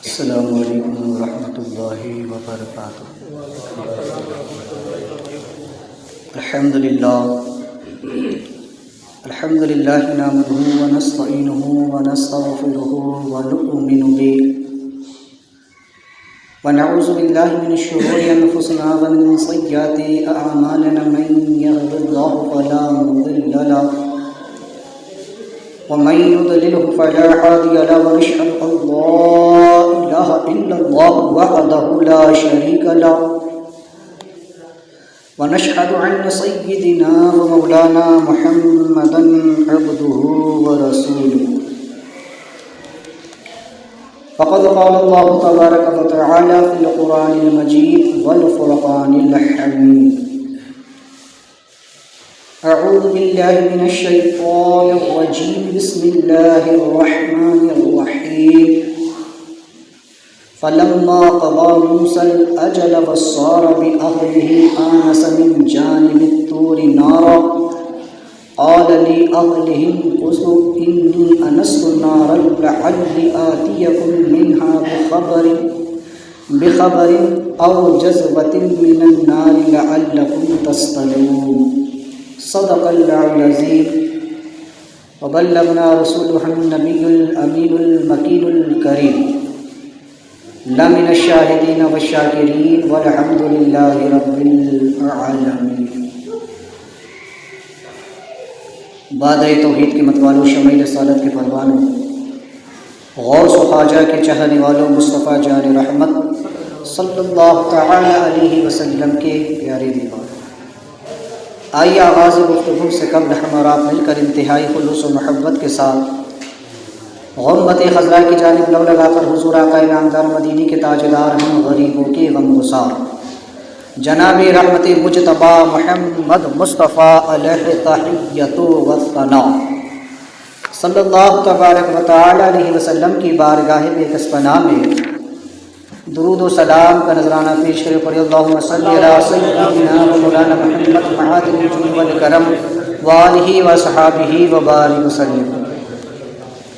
السلام علیکم ورحمۃ اللہ وبرکاتہ۔ الحمد للہ نحمده ونستعینه ونستغفره ونؤمن به ونعوذ باللہ من شرور انفسنا ومن سیئات اعمالنا، من یهد اللہ فلا مضل له ومن يضلله فلا هادي له، ونشهد أن لا إله إلا الله وحده لا شريك له، ونشهد أن سيدنا ومولانا محمدا عبده ورسوله. فقد قال الله تبارك وتعالى في القرآن المجيد والفرقان الحميد: أعوذ بالله من الشيطان الرجيم، بسم الله الرحمن الرحيم. فلما قضى موسى الأجل وسار بأهله آنس من جانب الطور نارا قال لأهلهم امكثوا إني آنست نارا لعلي آتيكم منها بخبر أو جذوة من النار لعلكم تصطلون. صدق اللہ العظیم وبلغنا رسولہ النبی الامین المکین الکریم، لمن الشاہدین والشاکرین والحمد للہ رب العالمین. بادۂ توحید کے متوالو، شمع رسالت کے پروانوں، غوث و خواجہ کے چاہنے والوں، مصطفیٰ جان رحمت صلی اللہ تعالی علیہ وسلم کے پیارے دیوان. آئیے آغاز گفتگو سے قبل ہم اور آپ مل کر انتہائی خلوص و محبت کے ساتھ غمت خضراء کی جانب لو لگا کر حضور آقا نامدار مدینی کے تاجدار ہم غریبوں کے غم گسار جناب رحمت مجتبی محمد مصطفیٰ علیہ تحیۃ و ثناء صلی اللہ تبارک و تعالی علیہ وسلم کی بارگاہ بے کس پناہ میں درود و سلام کا نذرانہ پیش کرے پڑے. اللہم صلی علی سیدنا و مولانا محمد معادن الجود والکرم وآلہ و صحابہ وبارک وسلم.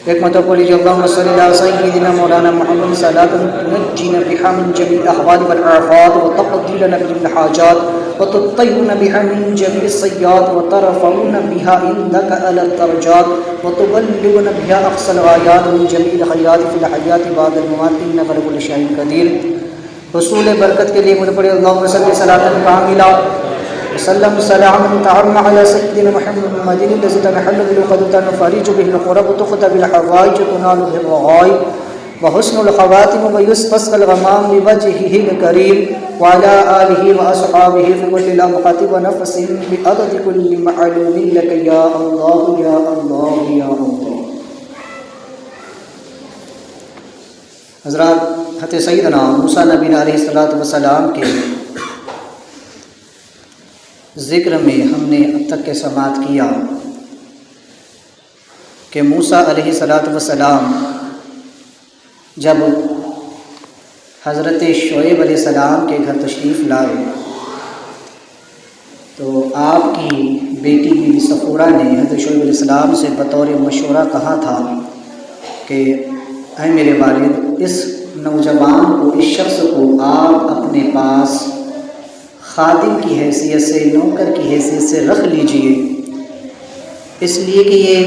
ایک مرتبہ لیجیے: اللہم صلی علی سیدنا مولانا محمد صلاۃ تنجینا بہا من جمیع الاحوال والآفات وتقضی لنا بها الحاجات وتطیرنا بها من جمیع السیئات وترفعنا بها عندک اعلی الدرجات وتبلغنا بها اقصى الغایات من جمیع الخیرات فی الحیات بعد الممات انک علی کل شیء قدیر. حصول برکت کے لیے مجھے پڑھے: اللہم صلی صلاۃ کاملہ وسلم سلاما تعم على سيدنا محمد الذي تنحل بالعقد وتنفرج به الكرب وتقضى بالحوائج وتنال به الرغائب وحسن الخواتم ويستسقى الغمام بوجهه الكريم وعلى آله وأصحابه في كل لمحة ونفس بعدد كل معلوم لك يا الله يا الله يا الله. حضرات، حضرت سیدنا موسیٰ نبی علیہ السلام کے ذکر میں ہم نے اب تک کے سماعت کیا کہ موسیٰ علیہ السلام جب حضرت شعیب علیہ السلام کے گھر تشریف لائے تو آپ کی بیٹی بی صفورہ نے حضرت شعیب علیہ السلام سے بطور مشورہ کہا تھا کہ اے میرے والد، اس نوجوان کو، اس شخص کو آپ اپنے پاس خادم کی حیثیت سے، نوکر کی حیثیت سے رکھ لیجئے، اس لیے کہ یہ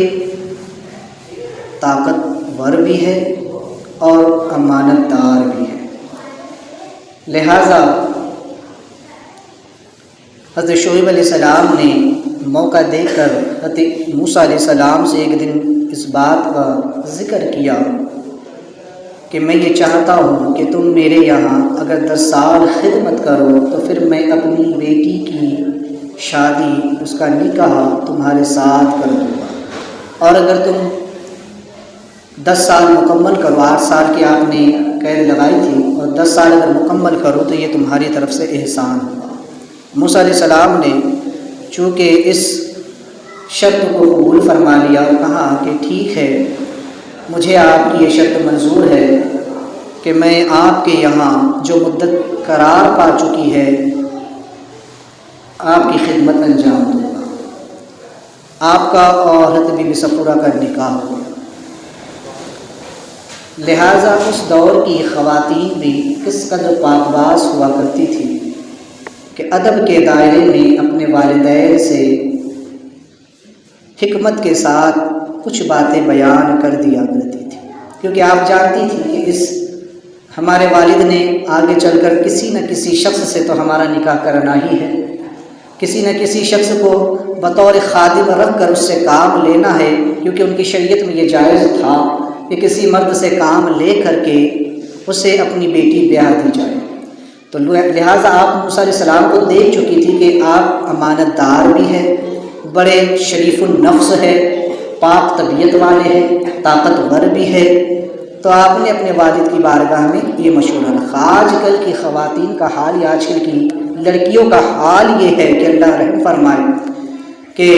طاقتور بھی ہے اور امانت دار بھی ہے. لہٰذا حضرت شعیب علیہ السلام نے موقع دے کر حضرت موسیٰ علیہ السلام سے ایک دن اس بات کا ذکر کیا کہ میں یہ چاہتا ہوں کہ تم میرے یہاں اگر 10 سال خدمت کرو تو پھر میں اپنی بیٹی کی شادی، اس کا نکاح تمہارے ساتھ کر دوں گا، اور اگر تم 10 سال مکمل کرو، 8 سال کی آپ نے قید لگائی تھی، اور 10 سال اگر مکمل کرو تو یہ تمہاری طرف سے احسان ہوگا. موسیٰ علیہ السلام نے چونکہ اس شرط کو قبول فرما لیا اور کہا کہ ٹھیک ہے، مجھے آپ کی یہ شرط منظور ہے کہ میں آپ کے یہاں جو مدت قرار پا چکی ہے آپ کی خدمت انجام دوں گا. آپ کا اور حضرت بی بی صفورہ کا نکاح ہوا. لہٰذا اس دور کی خواتین بھی کس قدر پاک باز ہوا کرتی تھی کہ ادب کے دائرے میں اپنے والدین سے حکمت کے ساتھ کچھ باتیں بیان کر دیا کرتی تھی، کیونکہ آپ جانتی تھی کہ ہمارے والد نے آگے چل کر کسی نہ کسی شخص سے تو ہمارا نکاح کرنا ہی ہے، کسی نہ کسی شخص کو بطور خادم رکھ کر اس سے کام لینا ہے، کیونکہ ان کی شریعت میں یہ جائز تھا کہ کسی مرد سے کام لے کر کے اسے اپنی بیٹی بیاہ دی جائے۔ تو لہٰذا آپ موسیٰ علیہ السلام کو دیکھ چکی تھی کہ آپ امانت دار بھی ہیں، بڑے شریف النفس ہے، پاک طبیعت والے ہیں، طاقتور بھی ہے، تو آپ نے اپنے والد کی بارگاہ میں یہ مشورہ رکھا۔ آج کل کی خواتین کا حال، آج کل کی لڑکیوں کا حال یہ ہے کہ اللہ رحم فرمائے کہ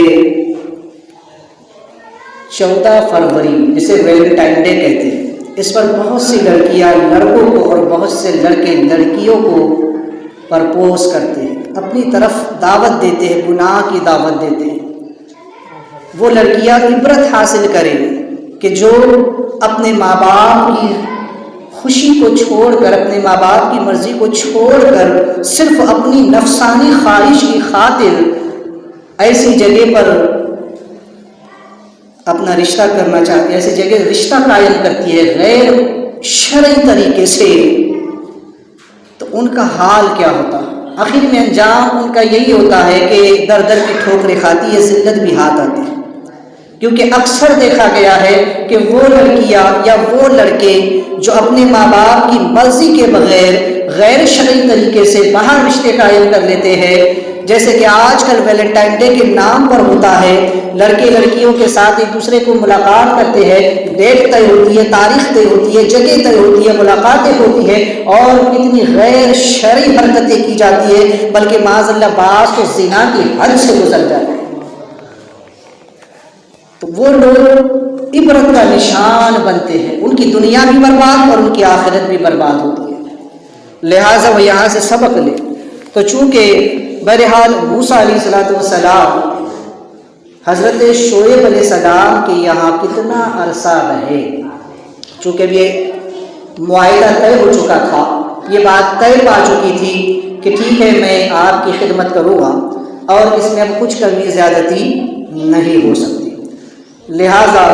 14 فروری جسے ویلنٹائن ڈے کہتے ہیں، اس پر بہت سی لڑکیاں لڑکوں کو اور بہت سے لڑکے لڑکیوں کو پرپوز کرتے ہیں، اپنی طرف دعوت دیتے ہیں، گناہ کی دعوت دیتے ہیں۔ وہ لڑکیاں عبرت حاصل کریں کہ جو اپنے ماں باپ کی خوشی کو چھوڑ کر، اپنے ماں باپ کی مرضی کو چھوڑ کر صرف اپنی نفسانی خواہش کی خاطر ایسی جگہ پر اپنا رشتہ کرنا چاہتی ہے، ایسی جگہ رشتہ قائم کرتی ہے غیر شرعی طریقے سے، تو ان کا حال کیا ہوتا؟ آخر میں انجام ان کا یہی ہوتا ہے کہ در در کی ٹھوکریں کھاتی ہے، ذلت بھی ہاتھ آتی ہے، کیونکہ اکثر دیکھا گیا ہے کہ وہ لڑکیاں یا وہ لڑکے جو اپنے ماں باپ کی مرضی کے بغیر غیر شرعی طریقے سے باہر رشتے قائم کر لیتے ہیں، جیسے کہ آج کل ویلنٹائن ڈے کے نام پر ہوتا ہے، لڑکے لڑکیوں کے ساتھ ایک دوسرے کو ملاقات کرتے ہیں، ڈیٹ طے ہوتی ہے، تاریخ طے ہوتی ہے، جگہ طے ہوتی ہے، ملاقاتیں ہوتی ہیں، اور کتنی غیر شرعی حرکتیں کی جاتی ہے، بلکہ معاذ اللہ بعض تو زنا کی حد سے گزر جاتے ہیں۔ تو وہ لوگ عبرت کا نشان بنتے ہیں، ان کی دنیا بھی برباد اور ان کی آخرت بھی برباد ہوتی ہے، لہٰذا وہ یہاں سے سبق لے۔ تو چونکہ بہرحال موسیٰ علیہ السلام حضرت شعیب علیہ السلام کے یہاں کتنا عرصہ رہے، چونکہ اب یہ معاہدہ طے ہو چکا تھا، یہ بات طے پا چکی تھی کہ ٹھیک ہے میں آپ کی خدمت کروں گا اور اس میں اب کچھ کمی زیادتی نہیں ہو سکتی، لہذا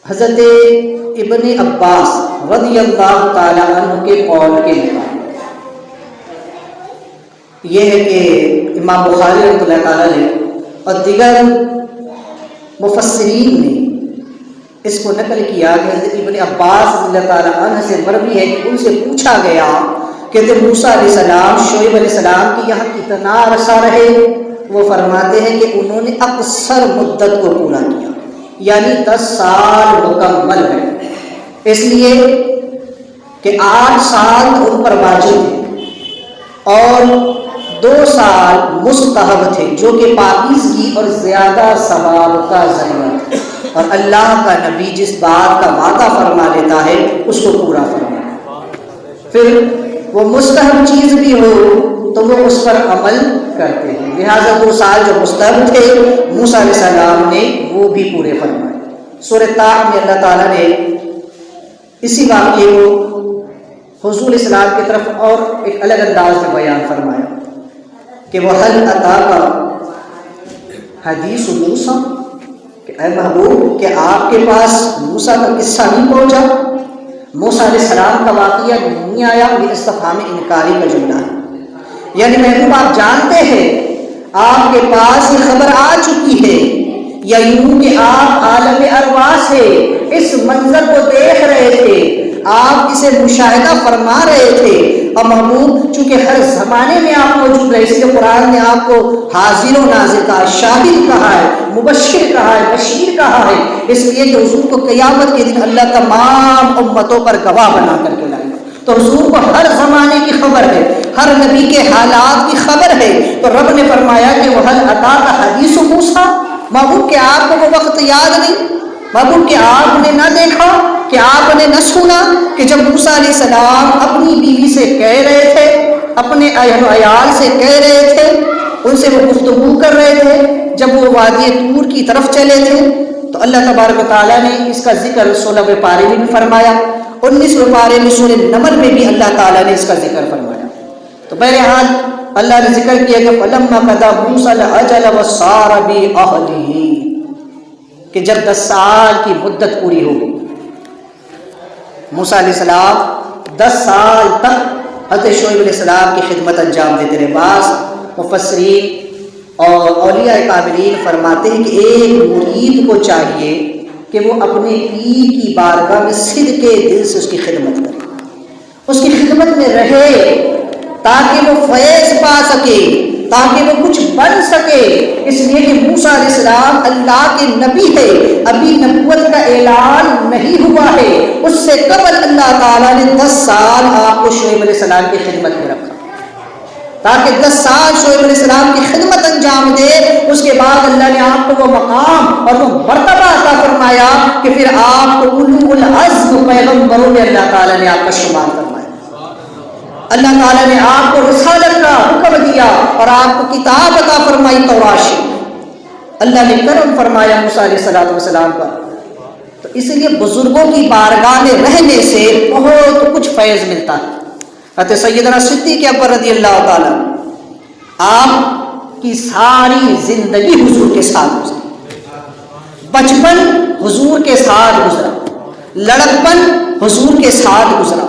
حضرت ابن عباس رضی اللہ تعالی عنہ کے قول کے مطابق یہ ہے کہ امام بخاری رحمۃ اللہ تعالی نے اور دیگر مفسرین نے اس کو نقل کیا کہ حضرت ابن عباس رضی اللہ تعالی عنہ سے مروی ہے کہ ان سے پوچھا گیا کہ حضرت موسیٰ علیہ السلام شعیب علیہ السلام کے یہاں کتنا عرصہ رہے؟ وہ فرماتے ہیں کہ انہوں نے اکثر مدت کو پورا کیا، یعنی 10 سال مکمل ہے، اس لیے کہ 8 سال ان پر واجب تھے اور 2 سال مستحب تھے، جو کہ پاکیزگی اور زیادہ ثواب کا ذریعہ تھا، اور اللہ کا نبی جس بات کا وعدہ فرما لیتا ہے اس کو پورا فرماتا ہے، پھر وہ مستحب چیز بھی ہو تو وہ اس پر عمل کرتے ہیں، لہٰذا 2 سال جو مستحب تھے موسیٰ علیہ السلام نے وہ بھی پورے فرمائے۔ سورہ طٰ میں اللہ تعالیٰ نے اسی واقعے کو حضور اسلام کی طرف اور ایک الگ انداز میں بیان فرمایا کہ وہ حل عطا کا حدیث موسیٰ، کہ اے محبوب کہ آپ کے پاس موسیٰ کا قصہ نہیں پہنچا، موسیٰ علیہ السلام کا واقعہ نہیں آیا، یہ استفہام انکاری کا جملہ ہے، یعنی محبوب آپ جانتے ہیں، آپ کے پاس یہ خبر آ چکی ہے، یا یوں کہ آپ عالم ارواح سے اس منظر کو دیکھ رہے تھے، آپ اسے مشاہدہ فرما رہے تھے، اور محبوب چونکہ ہر زمانے میں آپ موجود رہے، اس لیے قرآن نے آپ کو حاضر و ناظر کہا، شاہد کہا ہے، مبشر کہا ہے، بشیر کہا ہے، اس لیے کہ حضور کو قیامت کے دن اللہ تمام امتوں پر گواہ بنا کر کے لائے گا، تو حضور کو ہر زمانے کی خبر ہے، ہر نبی کے حالات کی خبر ہے، تو رب نے فرمایا کہ وہ حل عطا کا حدیث موسیٰ، محبوب کہ آپ کو وہ وقت یاد نہیں، محبوب کہ آپ نے نہ دیکھا، کہ آپ نے نہ سنا کہ جب موسیٰ علیہ السلام اپنی بیوی سے کہہ رہے تھے، اپنے اہل و عیال سے کہہ رہے تھے، ان سے وہ گفتگو کر رہے تھے، جب وہ وادی طور کی طرف چلے تھے تو اللہ تبارک و تعالیٰ نے اس کا ذکر 16ویں پارے میں بھی فرمایا، 19ویں پارے میں سورہ نمل میں بھی اللہ تعالیٰ نے اس کا ذکر فرمایا۔ تو بہرحال اللہ نے ذکر کیا کہ فَلَمَّا قَضَىٰ مُوسَىٰ الْأَجَلَ وَسَارَ بِأَهْلِهِ، کہ جب 10 سال کی مدت پوری ہو گئی، موسیٰ علیہ السلام 10 سال تک حضرت شعیب علیہ السلام کی خدمت انجام دیتے رہے۔ بعض مفسرین اور اولیاء کاملین فرماتے ہیں کہ ایک مرید کو چاہیے کہ وہ اپنے پیر کی بارگاہ میں صدق دل سے اس کی خدمت کرے، اس کی خدمت میں رہے، تاکہ وہ فیض پا سکے، تاکہ وہ کچھ بن سکے۔ اس لیے کہ موسیٰ علیہ السلام اللہ کے نبی ہے، ابھی نبوت کا اعلان نہیں ہوا ہے، اس سے قبل اللہ تعالیٰ نے 10 سال آپ کو شعیب علیہ السلام کی خدمت میں رکھا، تاکہ 10 سال شعیب علیہ السلام کی خدمت انجام دے۔ اس کے بعد اللہ نے آپ کو وہ مقام اور وہ مرتبہ عطا فرمایا کہ پھر آپ کو اولو العزم پیغمبروں میں اللہ تعالیٰ نے آپ کا شمار فرمایا۔ اللہ تعالیٰ نے آپ کو رسالت کا حکم دیا اور آپ کو کتاب عطا فرمائی تورات شریف۔ اللہ نے کرم فرمایا موسیٰ علیہ السلام پر۔ تو اس لیے بزرگوں کی بارگاہ میں رہنے سے بہت کچھ فیض ملتا ہے۔ حضرت سیدنا صدیق اکبر رضی اللہ تعالیٰ، آپ کی ساری زندگی حضور کے ساتھ گزری، بچپن حضور کے ساتھ گزرا، لڑکپن حضور کے ساتھ گزرا،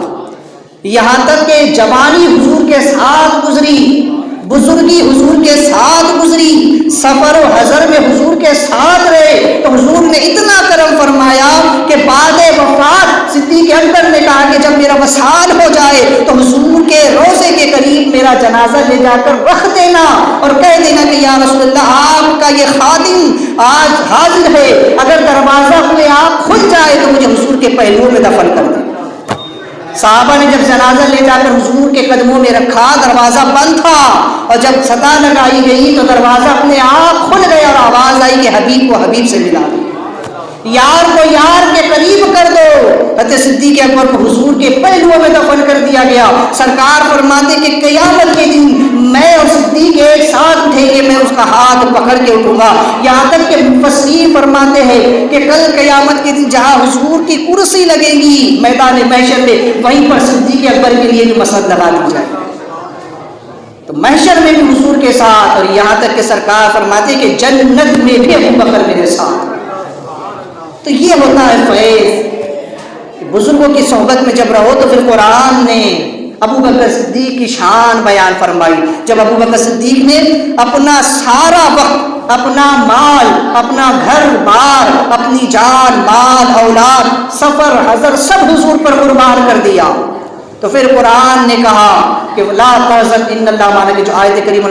یہاں تک کہ جوانی حضور کے ساتھ گزری، بزرگی حضور کے ساتھ گزری، سفر و حضر میں حضور کے ساتھ رہے۔ تو حضور نے اتنا کرم فرمایا کہ بعد وفات صدیق اکبر نے کہا کہ جب میرا وصال ہو جائے تو حضور کے روضے کے قریب میرا جنازہ لے جا کر رکھ دینا اور کہہ دینا کہ یا رسول اللہ، آپ کا یہ خادم آج حاضر ہے، اگر دروازہ اپنے آپ کھل جائے تو مجھے حضور کے پہلوؤں میں دفن کر دیں۔ صحابہ نے جب جنازہ لے جا کر حضور کے قدموں میں رکھا، دروازہ بند تھا، اور جب صدا لگائی گئی تو دروازہ اپنے آپ کھل گیا اور آواز آئی کہ حبیب کو حبیب سے ملا دو، یار کو یار کے قریب کر دو۔ حضرت صدیق اکبر کو حضور کے پہلوؤں میں دفن کر دیا گیا۔ سرکار فرماتے کہ قیامت کے دن میں اور صدیق ایک ساتھ اٹھیں گے، میں اس کا ہاتھ پکڑ کے اٹھوں گا۔ یہاں تک کہ مفسرین فرماتے ہیں کہ کل قیامت کے دن جہاں حضور کی کرسی لگے گی میدان محشر میں، وہیں پر صدیق اکبر کے لیے بھی مسند لگا دی جائے، تو محشر میں بھی حضور کے ساتھ۔ اور یہاں تک کہ سرکار فرماتے کہ جنت میں بھی ابو بکر میرے ساتھ۔ تو یہ ہوتا ہے فیض، بزرگوں کی صحبت میں جب رہو تو پھر قرآن نے ابو بکر صدیق کی شان بیان فرمائی۔ جب ابو بکر صدیق نے اپنا سارا وقت، اپنا مال، اپنا گھر بار، اپنی جان مال اولاد، سفر حضر سب حضور پر قربان کر دیا، تو پھر قرآن نے کہا کہ لا تحزن ان اللہ معنا، کی جو آیت کریم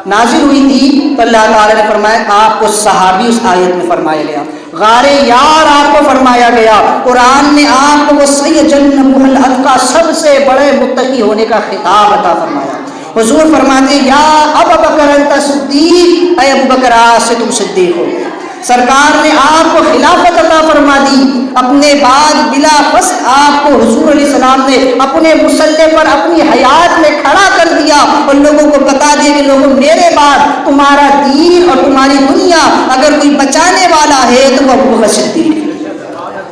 نازل ہوئی تھی تو اللہ تعالیٰ نے فرمایا آپ کو صحابی اس آیت میں فرمایا گیا، غار یار آپ کو فرمایا گیا۔ قرآن نے آپ کو وہ سیجنبہ الاتقی، سب سے بڑے متقی ہونے کا خطاب عطا فرمایا۔ حضور فرماتے یا ابو بکر انت صدیق، اے ابو بکر آج سے تم صدیق ہو۔ سرکار نے آپ کو خلافت عطا فرما دی، اپنے بعد بلا فصل آپ کو حضور علیہ السلام نے اپنے مسلح پر اپنی حیات میں کھڑا کر دیا اور لوگوں کو بتا دیا کہ لوگوں میرے بعد تمہارا دین اور تمہاری دنیا اگر کوئی بچانے والا ہے تو وہ ابو بکر صدیق ہے،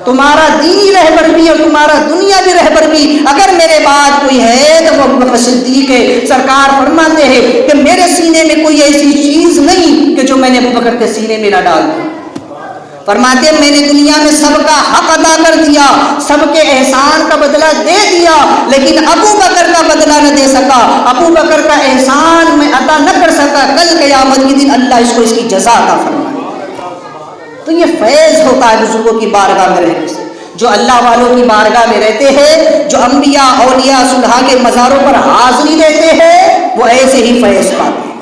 تمہارا دینی رہبر بھی اور تمہارا دنیا بھی رہبر بھی اگر میرے بعد کوئی ہے تو وہ ابو بکر صدیق ہے۔ سرکار فرماتے ہیں کہ میرے سینے میں کوئی ایسی چیز نہیں کہ جو میں نے ابو بکر کے سینے میں نہ ڈال دوں۔ فرماتے ہیں میں نے دنیا میں سب کا حق ادا کر دیا، سب کے احسان کا بدلہ دے دیا، لیکن ابو بکر کا بدلہ نہ دے سکا، ابو بکر کا احسان میں ادا نہ کر سکا۔ کل قیامت کے دن اللہ اس کو اس کی جزا عطا فرمائے۔ تو یہ فیض ہوتا ہے بزرگوں کی بارگاہ میں رہنے سے۔ جو اللہ والوں کی بارگاہ میں رہتے ہیں، جو انبیاء اولیاء صلحاء کے مزاروں پر حاضری دیتے ہیں، وہ ایسے ہی فیض پاتے ہیں،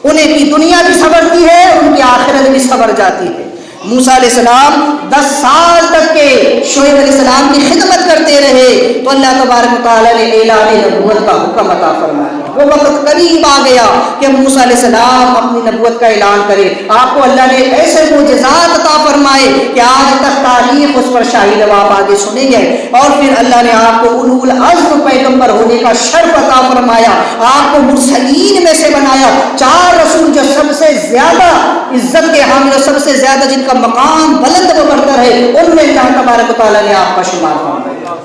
انہیں کی دنیا بھی سنورتی ہے، ان کی آخرت بھی سنور جاتی ہے۔ موسیٰ علیہ السلام 10 سال تک کے شعیب علیہ السلام کی خدمت کرتے کرتے رہے تو اللہ تبارک و تعالیٰ نے اعلان نبوت کا حکم عطا فرمایا۔ وہ وقت قریب آ گیا کہ موسیٰ علیہ السلام اپنی نبوت کا اعلان کرے۔ آپ کو اللہ نے ایسے معجزات عطا فرمائے کہ آج تک تاریخ اس پر شاہی لباب آگے سنے گئے، اور پھر اللہ نے آپ کو اولو العزم پیغمبر ہونے کا شرف عطا فرمایا، آپ کو مرسلین میں سے بنایا۔ 4 رسول جو سب سے زیادہ عزت کے حامل اور سب سے زیادہ جن کا مقام بلند و برتر ہے، ان میں اللہ تبارک و تعالیٰ نے آپ کا شمار فرمایا۔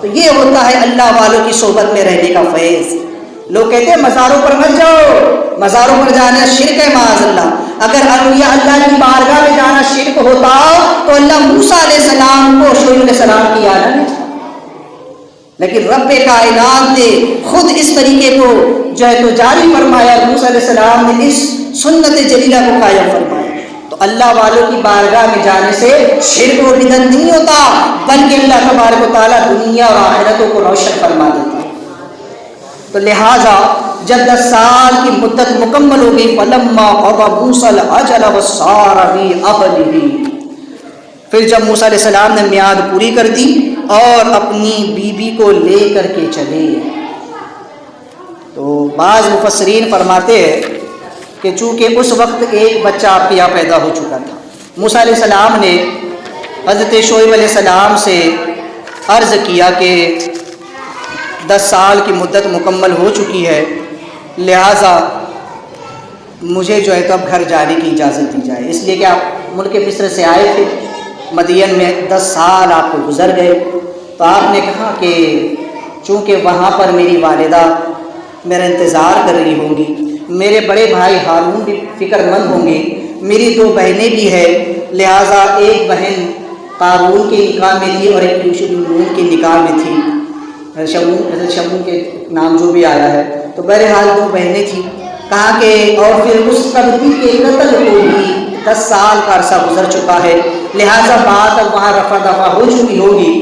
تو یہ ہوتا ہے اللہ والوں کی صحبت میں رہنے کا فیض۔ لوگ کہتے ہیں مزاروں پر مت جاؤ، مزاروں پر جانا شرک ہے معاذ اللہ۔ اگر اولیاء اللہ کی بارگاہ میں جانا شرک ہوتا تو اللہ موسیٰ علیہ السلام کو شعیب علیہ السلام کی یاد نہیں تھا، لیکن رب کائنات نے خود اس طریقے کو جو ہے تو جاری فرمایا، موسیٰ علیہ السلام نے اس سنت جلیلہ کو قائم فرمایا۔ تو اللہ والوں کی بارگاہ میں جانے سے شرک و بدعت نہیں ہوتا، بلکہ اللہ تبارک و تعالیٰ دنیا اور آخرتوں کو روشن فرما دیتا ہے۔ تو لہٰذا جب 10 سال کی مدت مکمل ہو گئی، فلما قضى موسى الأجل وسار بأهله، پھر جب موسیٰ علیہ السلام نے میعاد پوری کر دی اور اپنی بیوی کو لے کر کے چلے، تو بعض مفسرین فرماتے ہیں کہ چونکہ اس وقت ایک بچہ آپ کے یہاں پیدا ہو چکا تھا، موسیٰ علیہ السلام نے حضرت شعیب علیہ السلام سے عرض کیا کہ 10 سال کی مدت مکمل ہو چکی ہے، لہٰذا مجھے جو ہے تو اب گھر جانے کی اجازت دی جائے، اس لیے کہ آپ ملک مصر سے آئے تھے، مدین میں 10 سال آپ کو گزر گئے۔ تو آپ نے کہا کہ چونکہ وہاں پر میری والدہ میرا انتظار کر رہی ہوں گی، میرے بڑے بھائی ہارون بھی فکر مند ہوں گے، میری 2 بہنیں بھی ہیں، لہٰذا ایک بہن قارون کے نکاح میں تھی اور ایک یوشع بن نون کے نکاح میں تھی، حضرت شمون کے نام جو بھی آیا ہے، تو بہرحال 2 بہنیں تھیں۔ کہا کہ اور پھر اس قبطی کے قتل کو بھی 10 سال کا عرصہ گزر چکا ہے، لہٰذا بات اب وہاں رفع دفع ہو چکی ہوگی،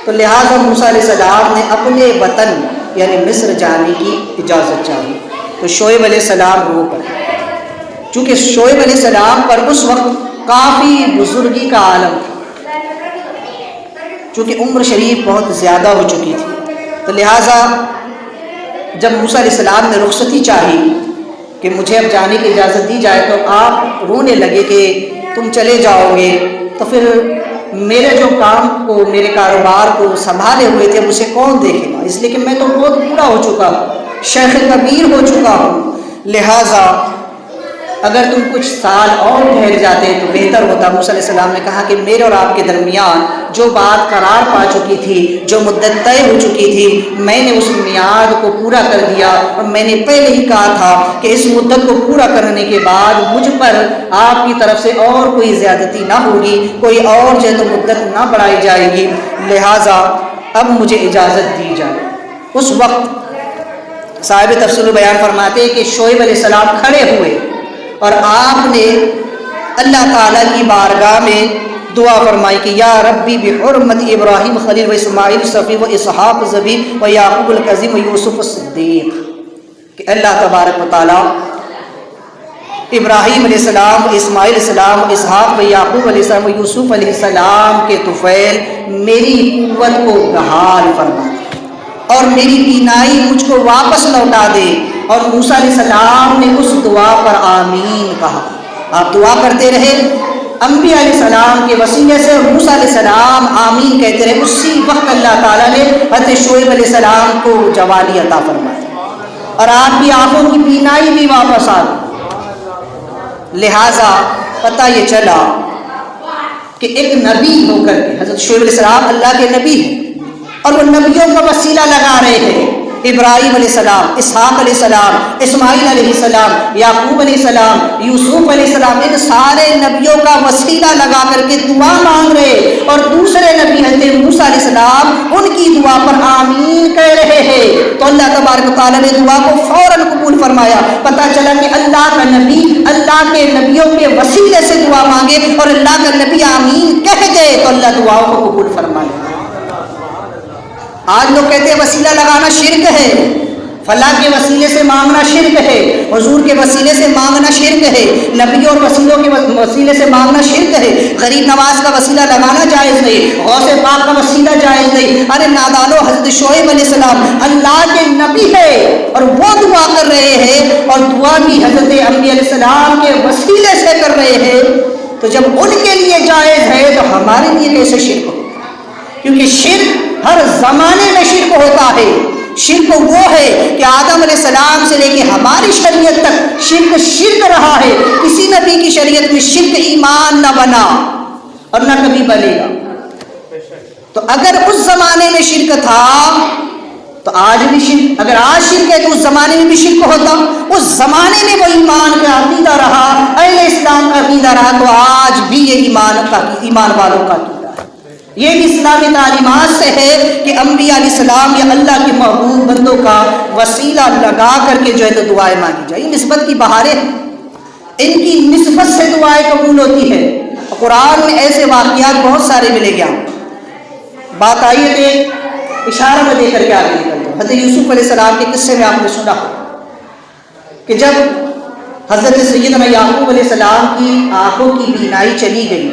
تو لہٰذا موسیٰ علیہ السلام نے اپنے وطن یعنی مصر جانے کی اجازت چاہی۔ تو شعیب علیہ السلام رو پڑے، چونکہ شعیب علیہ السلام پر اس وقت کافی بزرگی کا عالم تھا، چونکہ عمر شریف بہت زیادہ ہو چکی تھی، تو لہٰذا جب موسیٰ علیہ السلام نے رخصتی چاہی کہ مجھے اب جانے کی اجازت دی جائے، تو آپ رونے لگے کہ تم چلے جاؤ گے تو پھر میرے جو کام کو میرے کاروبار کو سنبھالے ہوئے تھے اسے کون دیکھے گا، اس لیے کہ میں تو بہت بوڑھا ہو چکا ہوں، شیخ کبیر ہو چکا ہوں، لہٰذا اگر تم کچھ سال اور ٹھہر جاتے تو بہتر ہوتا۔ موسیٰ علیہ السلام نے کہا کہ میرے اور آپ کے درمیان جو بات قرار پا چکی تھی، جو مدت طے ہو چکی تھی، میں نے اس میعاد کو پورا کر دیا، اور میں نے پہلے ہی کہا تھا کہ اس مدت کو پورا کرنے کے بعد مجھ پر آپ کی طرف سے اور کوئی زیادتی نہ ہوگی، کوئی اور جو ہے تو مدت نہ بڑھائی جائے گی، لہٰذا اب مجھے اجازت دی جائے۔ اس وقت صاحب تفسیر بیان فرماتے ہیں کہ شعیب علیہ السلام کھڑے ہوئے اور آپ نے اللہ تعالیٰ کی بارگاہ میں دعا فرمائی کہ یا ربی بحرمت ابراہیم خلیل و اسماعیل صفی و اسحاق ذبی و یعقوب الکظیم و یوسف الصدیق، کہ اللہ تبارک و تعالیٰ ابراہیم علیہ السلام، اسماعیل علیہ السلام، اسحاق و یعقوب علیہ السلام و یوسف علیہ السلام کے طفیل میری قوت کو بحال فرما دے اور میری بینائی مجھ کو واپس لوٹا دے۔ اور موسیٰ علیہ السلام نے اس دعا پر آمین کہا۔ آپ دعا کرتے رہے انبیاء علیہ السلام کے وسیلے سے، موسیٰ علیہ السلام آمین کہتے رہے، اسی وقت اللہ تعالیٰ نے حضرت شعیب علیہ السلام کو جوانی عطا فرمائی اور آپ کی آنکھوں کی بینائی بھی واپس آ گئی۔ لہٰذا پتہ یہ چلا کہ ایک نبی ہو کر کے حضرت شعیب علیہ السلام اللہ کے نبی ہیں، اور وہ نبیوں کا وسیلہ لگا رہے ہیں، ابراہیم علیہ السلام، اسحاق علیہ السلام، اسماعیل علیہ السلام، یعقوب علیہ السلام، یوسف علیہ السلام، ان سارے نبیوں کا وسیلہ لگا کر کے دعا مانگ رہے، اور دوسرے نبی حضرت موسیٰ علیہ السلام ان کی دعا پر آمین کہہ رہے ہیں، تو اللہ تبارک و تعالیٰ نے دعا کو فوراً قبول فرمایا۔ پتہ چلا کہ اللہ کا نبی اللہ کے نبیوں کے وسیلے سے دعا مانگے اور اللہ کا نبی آمین کہہ دے تو اللہ دعاؤں کو قبول فرمائے۔ آج لوگ کہتے ہیں وسیلہ لگانا شرک ہے، فلاں کے وسیلے سے مانگنا شرک ہے، حضور کے وسیلے سے مانگنا شرک ہے، نبی اور وسیلوں کے وسیلے سے مانگنا شرک ہے، غریب نواز کا وسیلہ لگانا جائز نہیں، غوث پاک کا وسیلہ جائز نہیں۔ ارے نادانو، حضرت شعیب علیہ السلام اللہ کے نبی ہے اور وہ دعا کر رہے ہیں، اور دعا بھی حضرت انبیاء علیہ السلام کے وسیلے سے کر رہے ہیں، تو جب ان کے لیے جائز ہے تو ہمارے لیے کیسے شرک ہو؟ کیونکہ شرک ہر زمانے میں شرک ہوتا ہے۔ شرک وہ ہے کہ آدم علیہ السلام سے لے کے ہماری شریعت تک شرک رہا ہے، کسی نبی کی شریعت میں شرک ایمان نہ بنا اور نہ کبھی بنے گا۔ تو اگر اس زمانے میں شرک تھا تو آج بھی شرک، اگر آج شرک ہے تو اس زمانے میں بھی شرک ہوتا، اس زمانے میں وہ ایمان کا عقیدہ رہا، اہل اسلام کا عقیدہ رہا، تو آج بھی یہ ایمان والوں کا عقیدہ ہے۔ یہ بھی اسلامی تعلیمات سے ہے کہ انبیاء علیہ السلام یا اللہ کے محبوب بندوں کا وسیلہ لگا کر کے جو ہے تو دعائیں مانگی جائیں۔ یہ نسبت کی بہاریں ہیں، ان کی نسبت سے دعائیں قبول ہوتی ہے۔ قرآن میں ایسے واقعات بہت سارے ملے گے۔ بات آئیے کہ اشارہ میں دے کر کے آگے نکل دو۔ حضرت یوسف علیہ السلام کے قصے میں آپ نے سنا کہ جب حضرت سیدنا یعقوب علیہ السلام کی آنکھوں کی بینائی چلی گئی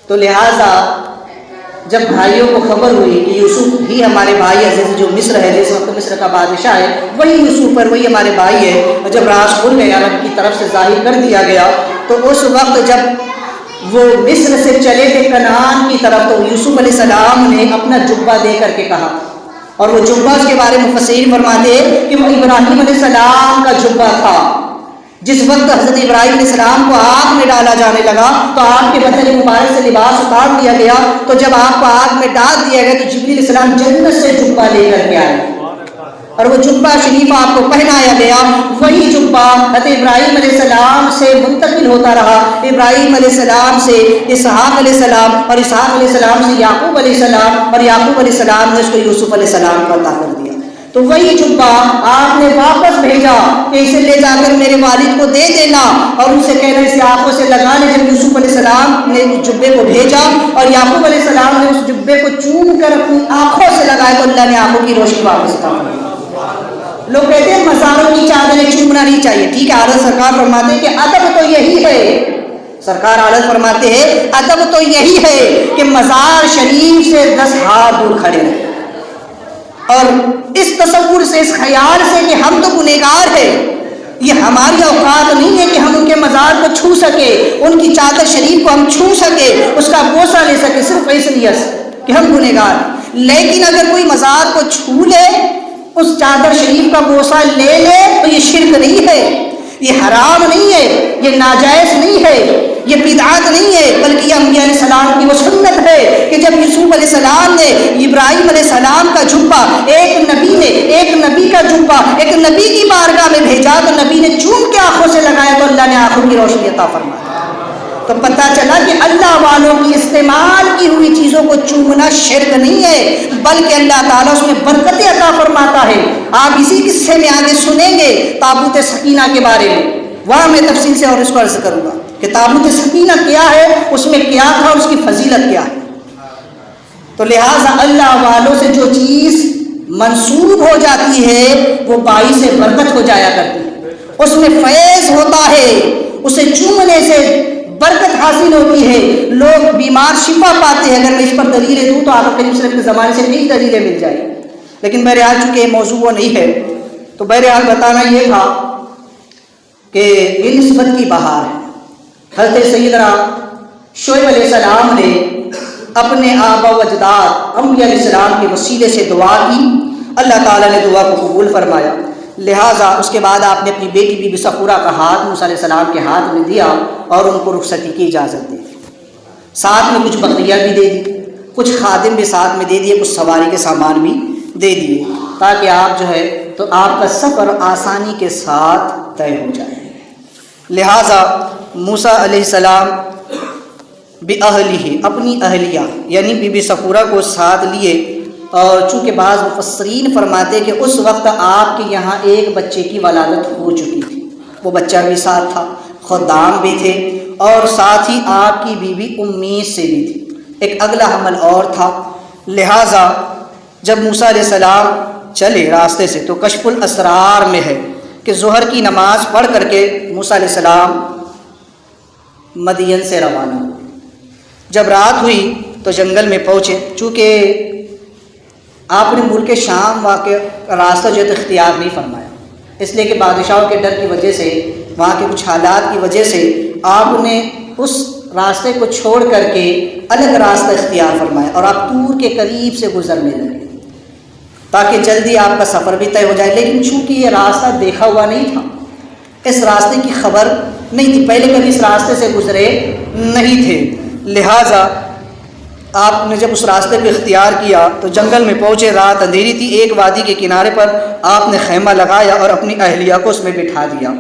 تو لہٰذا جب بھائیوں کو خبر ہوئی کہ یوسف ہی ہمارے بھائی عزیز جو مصر ہے، جس وقت مصر کا بادشاہ ہے وہی یوسف پر، وہی ہمارے بھائی ہے، اور جب راز کھل گیا رب کی طرف سے ظاہر کر دیا گیا، تو اس وقت جب وہ مصر سے چلے تھے کنعان کی طرف تو یوسف علیہ السلام نے اپنا جبہ دے کر کے کہا، اور وہ جبہ اس کے بارے میں مفسرین فرماتے ہیں کہ وہ ابراہیم علیہ السلام کا جبہ تھا۔ جس وقت حضرت ابراہیم علیہ السلام کو آگ میں ڈالا جانے لگا تو آپ کے بدن مبارک سے لباس اتار دیا گیا، تو جب آپ کو آگ میں ڈال دیا گیا تو جبریل علیہ السلام جنت سے جبہ لے کر کے آئے اور وہ جبہ شریف آپ کو پہنایا گیا۔ وہی جبہ حضرت ابراہیم علیہ السلام سے منتقل ہوتا رہا، ابراہیم علیہ السلام سے اسحاق علیہ السلام، اور اسحاق علیہ السلام سے یعقوب علیہ السلام، اور یعقوب علیہ السلام نے اس کو یوسف علیہ السلام کو عطا کر دیا۔ تو وہی جبہ آپ نے واپس بھیجا کہ اسے لے جا کر میرے والد کو دے دینا اور ان سے کہنا اسے آنکھوں سے لگا لے۔ جب یوسف علیہ السلام نے اس جبے کو بھیجا اور یعقوب علیہ السلام نے اس جبے کو چوم کر اپنی آنکھوں سے لگایا تو اللہ نے آنکھوں کی روشنی واپس کر دی۔ لوگ کہتے ہیں مزاروں کی چادریں چومنا نہیں چاہیے، ٹھیک ہے، اعلیٰ سرکار فرماتے ہیں کہ ادب تو یہی ہے، سرکار اعلیٰ فرماتے ہیں ادب تو یہی ہے کہ مزار شریف سے 10 ہاتھ دور کھڑے رہیں، اور اس تصور سے، اس خیال سے کہ ہم تو گنہگار ہیں، یہ ہماری اوقات نہیں ہے کہ ہم ان کے مزار کو چھو سکے، ان کی چادر شریف کو ہم چھو سکے، اس کا بوسہ لے سکے، صرف اس لیے کہ ہم گنہگار ہیں۔ لیکن اگر کوئی مزار کو چھو لے، اس چادر شریف کا بوسہ لے لے تو یہ شرک نہیں ہے، یہ حرام نہیں ہے، یہ ناجائز نہیں ہے، یہ بدعت نہیں ہے، بلکہ یہ انبیاء علیہ السلام کی وہ سنت ہے کہ جب یوسف علیہ السلام نے ابراہیم علیہ السلام کا جبہ ایک نبی کا جبہ ایک نبی کی بارگاہ میں بھیجا تو نبی نے چوم کے آنکھوں سے لگایا تو اللہ نے آنکھوں کی روشنی عطا فرمائی۔ تو پتہ چلا کہ اللہ والوں کی استعمال کی ہوئی چیزوں کو چومنا شرک نہیں ہے، بلکہ اللہ تعالیٰ اس میں برکتیں عطا فرماتا ہے۔ آپ اسی قصے میں آگے سنیں گے تابوت سکینہ کے بارے میں، وہاں میں تفصیل سے اور اس کو عرض کروں گا کہ تابوت سکینہ کیا ہے، اس میں کیا تھا اور اس کی فضیلت کیا ہے۔ تو لہٰذا اللہ والوں سے جو چیز منسوب ہو جاتی ہے وہ باعث برکت ہو جایا کرتی ہے، اس میں فیض ہوتا ہے، اسے چومنے سے برکت حاصل ہوتی ہے، لوگ بیمار شفا پاتے ہیں۔ اگر میں اس پر دلیلیں دوں تو آقا کریم صلی اللہ علیہ وسلم کے زمانے سے کئی دلیلیں مل جائیں، لیکن بہرحال چونکہ یہ موضوع وہ نہیں ہے تو بہرحال بتانا یہ تھا کہ یہ نسبت کی بہار ہے۔ حضرت سیدنا شعیب علیہ السلام نے اپنے آبا و اجداد انبیاء علیہ السلام کے وسیلے سے دعا کی، اللہ تعالیٰ نے دعا کو قبول فرمایا، لہٰذا اس کے بعد آپ نے اپنی بیٹی بی بی صفورہ کا ہاتھ موسیٰ علیہ السلام کے ہاتھ میں دیا اور ان کو رخصتی کی اجازت دے دی، ساتھ میں کچھ بکریاں بھی دے دی، کچھ خادم بھی ساتھ میں دے دیے، کچھ سواری کے سامان بھی دے دیے تاکہ آپ جو ہے تو آپ کا سفر آسانی کے ساتھ طے ہو جائے۔ لہٰذا موسیٰ علیہ السلام بِأَهْلِهِ اپنی اہلیہ یعنی بی بی صفورہ کو ساتھ لیے، اور چونکہ بعض مفسرین فرماتے کہ اس وقت آپ کے یہاں ایک بچے کی ولادت ہو چکی تھی، وہ بچہ بھی ساتھ تھا، خدام بھی تھے، اور ساتھ ہی آپ کی بیوی امی سے بھی تھی، ایک اگلا حمل اور تھا۔ لہٰذا جب موسیٰ علیہ السلام چلے راستے سے تو کشف الاسرار میں ہے کہ ظہر کی نماز پڑھ کر کے موسیٰ علیہ السلام مدین سے روانہ ہوئے۔ جب رات ہوئی تو جنگل میں پہنچے، چونکہ آپ نے ملک شام واقع راستہ جو ہے اختیار نہیں فرمایا، اس لیے کہ بادشاہوں کے ڈر کی وجہ سے، وہاں کے کچھ حالات کی وجہ سے آپ نے اس راستے کو چھوڑ کر کے الگ راستہ اختیار فرمایا اور آپ طور کے قریب سے گزرنے لگے تاکہ جلدی آپ کا سفر بھی طے ہو جائے۔ لیکن چونکہ یہ راستہ دیکھا ہوا نہیں تھا، اس راستے کی خبر نہیں تھی، پہلے کبھی اس راستے سے گزرے نہیں تھے، لہٰذا آپ نے جب اس راستے کو اختیار کیا تو جنگل میں پہنچے، رات اندھیری تھی، ایک وادی کے کنارے پر آپ نے خیمہ لگایا اور اپنی اہلیہ کو اس میں بٹھا دیا،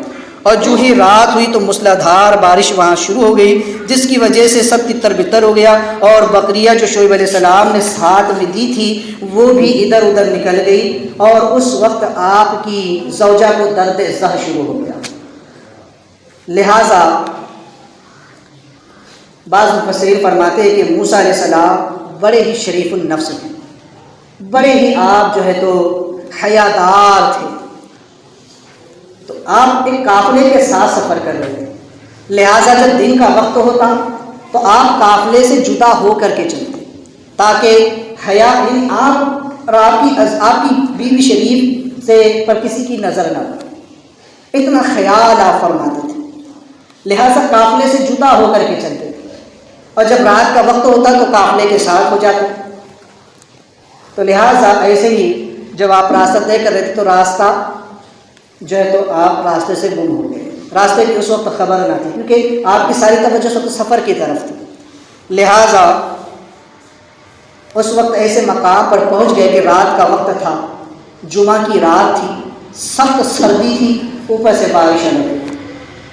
اور جو ہی رات ہوئی تو موسلادھار بارش وہاں شروع ہو گئی، جس کی وجہ سے سب تتر بتر ہو گیا، اور بکریاں جو شعیب علیہ السلام نے ساتھ میں دی تھی وہ بھی ادھر ادھر نکل گئی، اور اس وقت آپ کی زوجہ کو درد زہ شروع ہو گیا۔ لہٰذا بعض مفسرین فرماتے ہیں کہ موسیٰ علیہ السلام بڑے ہی شریف النفس تھے، بڑے ہی آپ جو ہے تو حیادار تھے، تو آپ ایک قافلے کے ساتھ سفر کر رہے تھے، لہٰذا جب دن کا وقت ہوتا تو آپ قافلے سے جدا ہو کر کے چلتے تاکہ حیا آپ اور آپ کی بیوی شریف سے پر کسی کی نظر نہ پڑے، اتنا خیال آپ فرماتے تھے، لہٰذا قافلے سے جدا ہو کر کے چلتے تھے، اور جب رات کا وقت ہوتا تو قافلے کے ساتھ ہو جاتے، تو لہٰذا ایسے ہی جب آپ راستہ طے کر رہے تھے تو راستہ جو ہے تو آپ راستے سے گم ہو گئے، راستے کی اس وقت خبر نہ تھی کیونکہ آپ کی ساری توجہ اس وقت سفر کی طرف تھی، لہٰذا اس وقت ایسے مقام پر پہنچ گئے کہ رات کا وقت تھا، جمعہ کی رات تھی، سخت سردی تھی، اوپر سے بارش آنے لگی،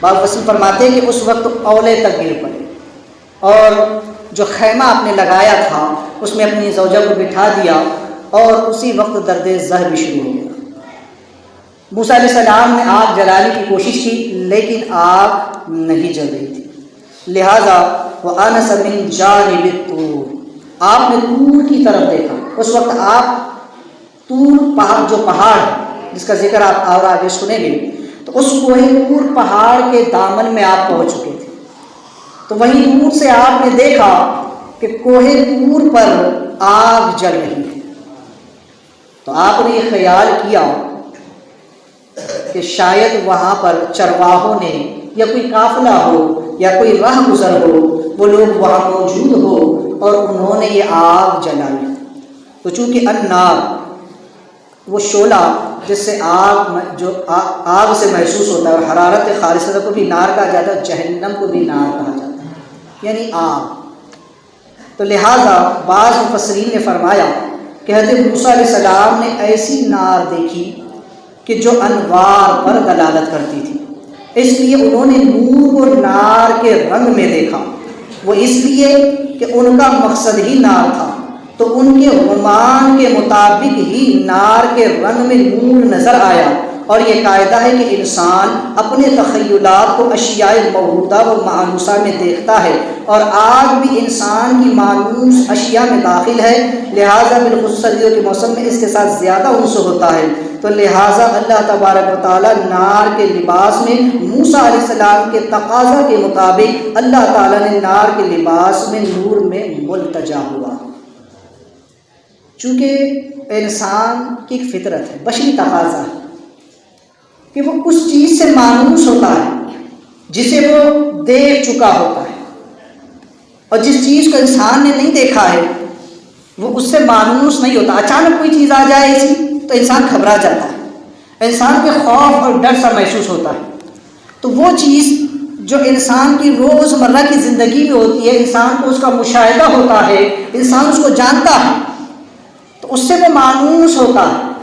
بعض وسیع فرماتے ہیں کہ اس وقت اولے تک گر پڑے، اور جو خیمہ آپ نے لگایا تھا اس میں اپنی زوجہ کو بٹھا دیا، اور اسی وقت درد زہ بھی شروع ہو گیا۔ موسیٰ علیہ السلام نے آگ جلانے کی کوشش کی لیکن آگ نہیں جل رہی تھی، لہٰذا وَآنَسَ مِن جَانِبِ الطُّورِ، آپ نے طور کی طرف دیکھا، اس وقت آپ طور جو پہاڑ جس کا ذکر آپ اور آگے سنیں گے، تو اس کوہ طور پہاڑ کے دامن میں آپ پہنچ چکے تھے، تو وہیں دور سے آپ نے دیکھا کہ کوہ طور پر آگ جل رہی ہے، تو آپ نے یہ خیال کیا کہ شاید وہاں پر چرواہوں نے یا کوئی قافلہ ہو یا کوئی راہ گزر ہو، وہ لوگ وہاں موجود ہو اور انہوں نے یہ آگ جلائی، تو چونکہ النار وہ شعلہ جس سے آگ سے محسوس ہوتا ہے، اور حرارت خالصہ کو بھی نار کہا جاتا ہے، جہنم کو بھی نار کہا جاتا ہے، یعنی آگ، تو لہٰذا بعض مفسرین نے فرمایا کہ حضرت موسیٰ علیہ السلام نے ایسی نار دیکھی کہ جو انوار پر دلالت کرتی تھی، اس لیے انہوں نے نور اور نار کے رنگ میں دیکھا، وہ اس لیے کہ ان کا مقصد ہی نار تھا، تو ان کے گمان کے مطابق ہی نار کے رنگ میں نور نظر آیا، اور یہ قاعدہ ہے کہ انسان اپنے تخیلات کو اشیاء موجودہ و مانوسہ میں دیکھتا ہے، اور آگ بھی انسان کی مانوس اشیاء میں داخل ہے، لہٰذا بالخصوص سردیوں کے موسم میں اس کے ساتھ زیادہ عنصر ہوتا ہے، تو لہٰذا اللہ تبارک و تعالیٰ نار کے لباس میں موسیٰ علیہ السلام کے تقاضا کے مطابق اللہ تعالیٰ نے نار کے لباس میں نور میں ملتجا ہوا، چونکہ انسان کی ایک فطرت ہے، بشری تقاضا ہے کہ وہ اس چیز سے مانوس ہوتا ہے جسے وہ دیکھ چکا ہوتا ہے، اور جس چیز کو انسان نے نہیں دیکھا ہے وہ اس سے مانوس نہیں ہوتا۔ اچانک کوئی چیز آ جائے ایسی تو انسان گھبرا جاتا ہے، انسان کے خوف اور ڈر سا محسوس ہوتا ہے، تو وہ چیز جو انسان کی روزمرہ کی زندگی میں ہوتی ہے، انسان کو اس کا مشاہدہ ہوتا ہے، انسان اس کو جانتا ہے، تو اس سے وہ مانوس ہوتا ہے،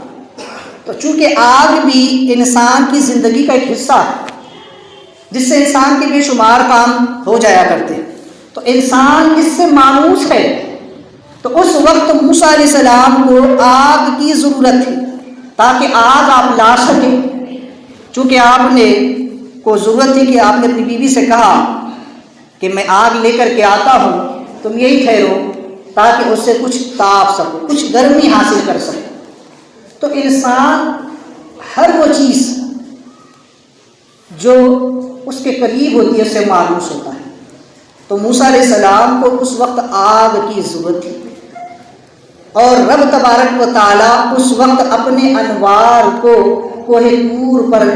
تو چونکہ آگ بھی انسان کی زندگی کا ایک حصہ ہے جس سے انسان کے بے شمار کام ہو جایا کرتے ہیں، تو انسان اس سے مانوس ہے، تو اس وقت موسیٰ علیہ السلام کو آگ کی ضرورت تھی تاکہ آگ آپ لا سکیں، چونکہ آپ نے کو ضرورت تھی کہ آپ نے اپنی بیوی سے کہا کہ میں آگ لے کر کے آتا ہوں، تم یہی ٹھہرو تاکہ اس سے کچھ تاپ سکو، کچھ گرمی حاصل کر سکو، تو انسان ہر وہ چیز جو اس کے قریب ہوتی ہے اس سے مانوس ہوتا ہے. تو موسیٰ علیہ السلام کو اس وقت آگ کی ضرورت تھی، اور رب تبارک و تعالیٰ اس وقت اپنے انوار کو کوہ طور پر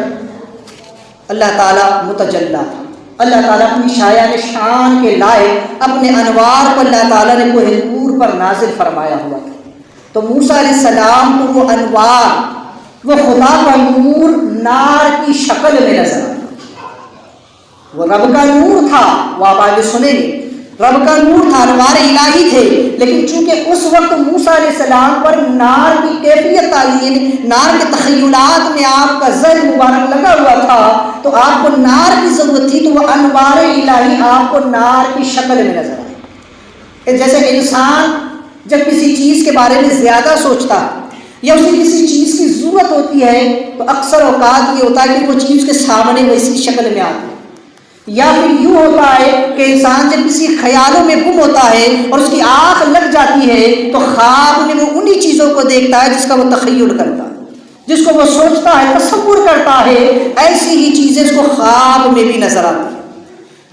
اللہ تعالیٰ متجلا تھا. اللہ تعالیٰ اپنی شایان شان کے لائق اپنے انوار کو اللہ تعالیٰ نے کوہ طور پر نازل فرمایا ہوا تھا. تو موسیٰ علیہ السلام کو وہ انوار، وہ خدا کا نور نار کی شکل میں نظر آیا. وہ رب کا نور تھا، وہ آپ آگے سنیں گے، رب کا نور تھا، انوار الہی تھے. لیکن چونکہ اس وقت موسیٰ علیہ السلام پر نار کی کیفیت آئی، نار کے تخیلات میں آپ کا ذہن مبارک لگا ہوا تھا، تو آپ کو نار کی ضرورت تھی، تو وہ انوار الہی آپ کو نار کی شکل میں نظر آئی. جیسے کہ انسان جب کسی چیز کے بارے میں زیادہ سوچتا ہے یا اسے کسی چیز کی ضرورت ہوتی ہے تو اکثر اوقات یہ ہوتا ہے کہ وہ چیز کے سامنے ویسی شکل میں آتی ہے. یا پھر یوں ہوتا ہے کہ انسان جب کسی خیالوں میں گم ہوتا ہے اور اس کی آنکھ لگ جاتی ہے تو خواب میں وہ انہی چیزوں کو دیکھتا ہے جس کا وہ تخیل کرتا ہے، جس کو وہ سوچتا ہے، تصور کرتا ہے. ایسی ہی چیزیں اس کو خواب میں بھی نظر آتی ہیں.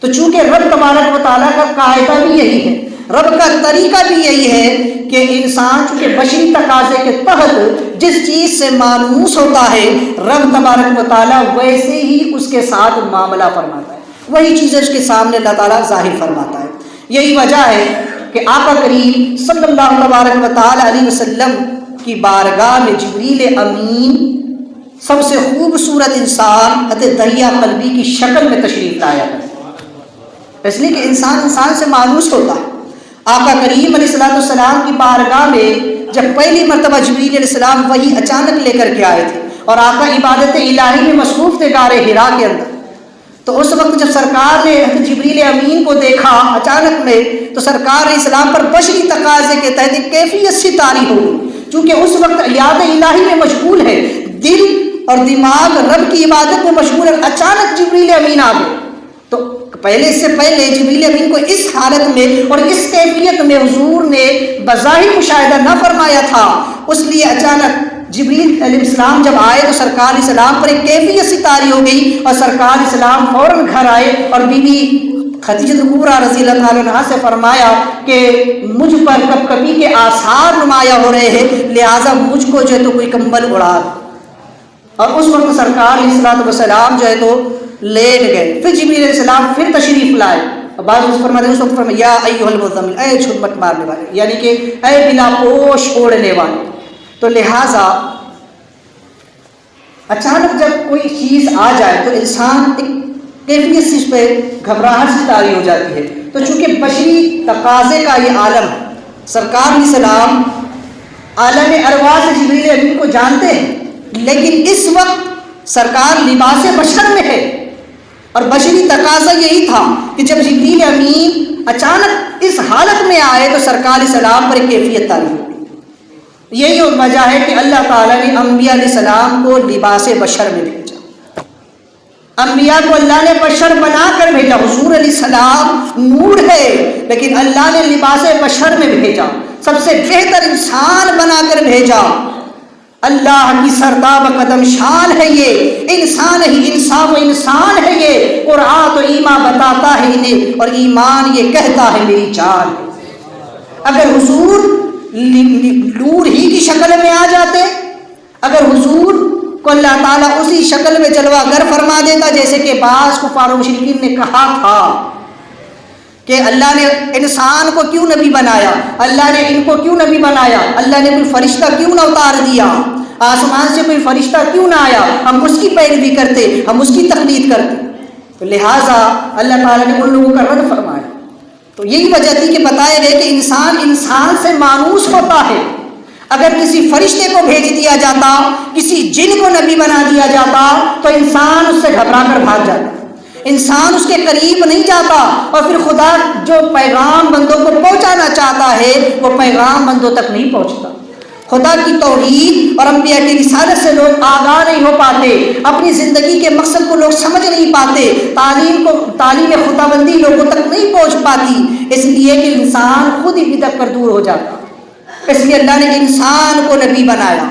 تو چونکہ رب تبارک و تعالیٰ کا قاعدہ بھی یہی ہے، رب کا طریقہ بھی یہی ہے کہ انسان چونکہ بشری تقاضے کے تحت جس چیز سے مانوس ہوتا ہے، رب تبارک و تعالیٰ ویسے ہی اس کے ساتھ معاملہ فرماتا ہے، وہی چیزیں اس کے سامنے اللہ تعالیٰ ظاہر فرماتا ہے. یہی وجہ ہے کہ آقا کریم صلی اللہ تبارک و تعالیٰ علیہ وسلم کی بارگاہ میں جبریل امین سب سے خوبصورت انسان حضرت دحیہ قلبی کی شکل میں تشریف لایا ہے، اس لیے کہ انسان سے مانوس ہوتا ہے. آقا کریم علیہ السلام کی بارگاہ میں جب پہلی مرتبہ جبریل علیہ السلام وہی اچانک لے کر کے آئے تھے اور آقا عبادت الہی میں مصروف تھے غار حرا کے اندر، تو اس وقت جب سرکار نے جبریل امین کو دیکھا اچانک میں تو سرکار علیہ السلام پر بشری تقاضے کے تحت ایک کیفیت سی طاری ہو گئی. چونکہ اس وقت یاد الہی میں مشغول ہے، دل اور دماغ رب کی عبادت میں مشغول ہے، اچانک جبریل امین آ گئے. تو پہلے سے پہلے جبریل امین کو اس حالت میں اور اس کیفیت میں حضور نے بظاہر مشاہدہ نہ فرمایا تھا، اس لیے اچانک جبریل علیہ السلام جب آئے تو سرکار علیہ السلام پر ایک کیفیت سی طاری ہو گئی اور سرکار علیہ السلام فوراً گھر آئے اور بی بی خدیجہ کبریٰ رضی اللہ تعالیٰ عنہا سے فرمایا کہ مجھ پر کب کبھی کے آثار نمایاں ہو رہے ہیں، لہٰذا مجھ کو جو ہے تو کوئی کمبل اڑا دے. اور اس وقت سرکار علیہ السلام جو ہے تو لیٹ گئے. پھر جبریل علیہ السلام پھر تشریف لائے اور بعض اس فرماتے ہیں اس وقت فرمایا یا ایھا المزمل، اے جھمٹ مارنے والے، یعنی کہ اے بلا پوش اوڑھنے والے. تو لہٰذا اچانک جب کوئی چیز آ جائے تو انسان ایک کیفیت سے اس پہ گھبراہٹ سی طاری ہو جاتی ہے. تو چونکہ بشری تقاضے کا یہ عالم، سرکار علیہ السلام عالم ارواح سے جبریل امین کو جانتے ہیں، لیکن اس وقت سرکار لباس بشر میں ہے اور بشری تقاضا یہی تھا کہ جب جبریل امین اچانک اس حالت میں آئے تو سرکار علیہ السلام پر ایک کیفیت طاری ہو گئی. یہی وجہ ہے کہ اللہ تعالیٰ نے انبیاء علیہ السلام کو لباس بشر میں بھیجا. انبیاء کو اللہ نے بشر بنا کر بھیجا. حضور علیہ السلام نور ہے لیکن اللہ نے لباس بشر میں بھیجا، سب سے بہتر انسان بنا کر بھیجا. اللہ کی سرتاب قدم شان ہے یہ، انسان ہی انصاف و انسان ہے یہ. قرآن تو ایمان بتاتا ہے انہیں اور ایمان یہ کہتا ہے میری جان. اگر حضور نور ہی کی شکل میں آ جاتے، اگر حضور کو اللہ تعالیٰ اسی شکل میں جلوہ گر فرما دیتا جیسے کہ بعض کفار و مشرکین نے کہا تھا کہ اللہ نے انسان کو کیوں نبی بنایا، اللہ نے ان کو کیوں نبی بنایا، اللہ نے کوئی فرشتہ کیوں نہ اتار دیا، آسمان سے کوئی فرشتہ کیوں نہ آیا، ہم اس کی پیروی کرتے، ہم اس کی تقلید کرتے. تو لہٰذا اللہ تعالیٰ نے ان لوگوں کا رد فرمایا. تو یہی وجہ تھی کہ بتایا گیا کہ انسان سے مانوس ہوتا ہے. اگر کسی فرشتے کو بھیج دیا جاتا، کسی جن کو نبی بنا دیا جاتا تو انسان اس سے گھبرا کر بھاگ جاتا، انسان اس کے قریب نہیں جاتا اور پھر خدا جو پیغام بندوں کو پہنچانا چاہتا ہے وہ پیغام بندوں تک نہیں پہنچتا. خدا کی توحید اور انبیاء کی رسالت سے لوگ آگاہ نہیں ہو پاتے، اپنی زندگی کے مقصد کو لوگ سمجھ نہیں پاتے، تعلیم خداوندی لوگوں تک نہیں پہنچ پاتی، اس لیے کہ انسان خود ہی بدعت پر دور ہو جاتا. اس لیے اللہ نے انسان کو نبی بنایا.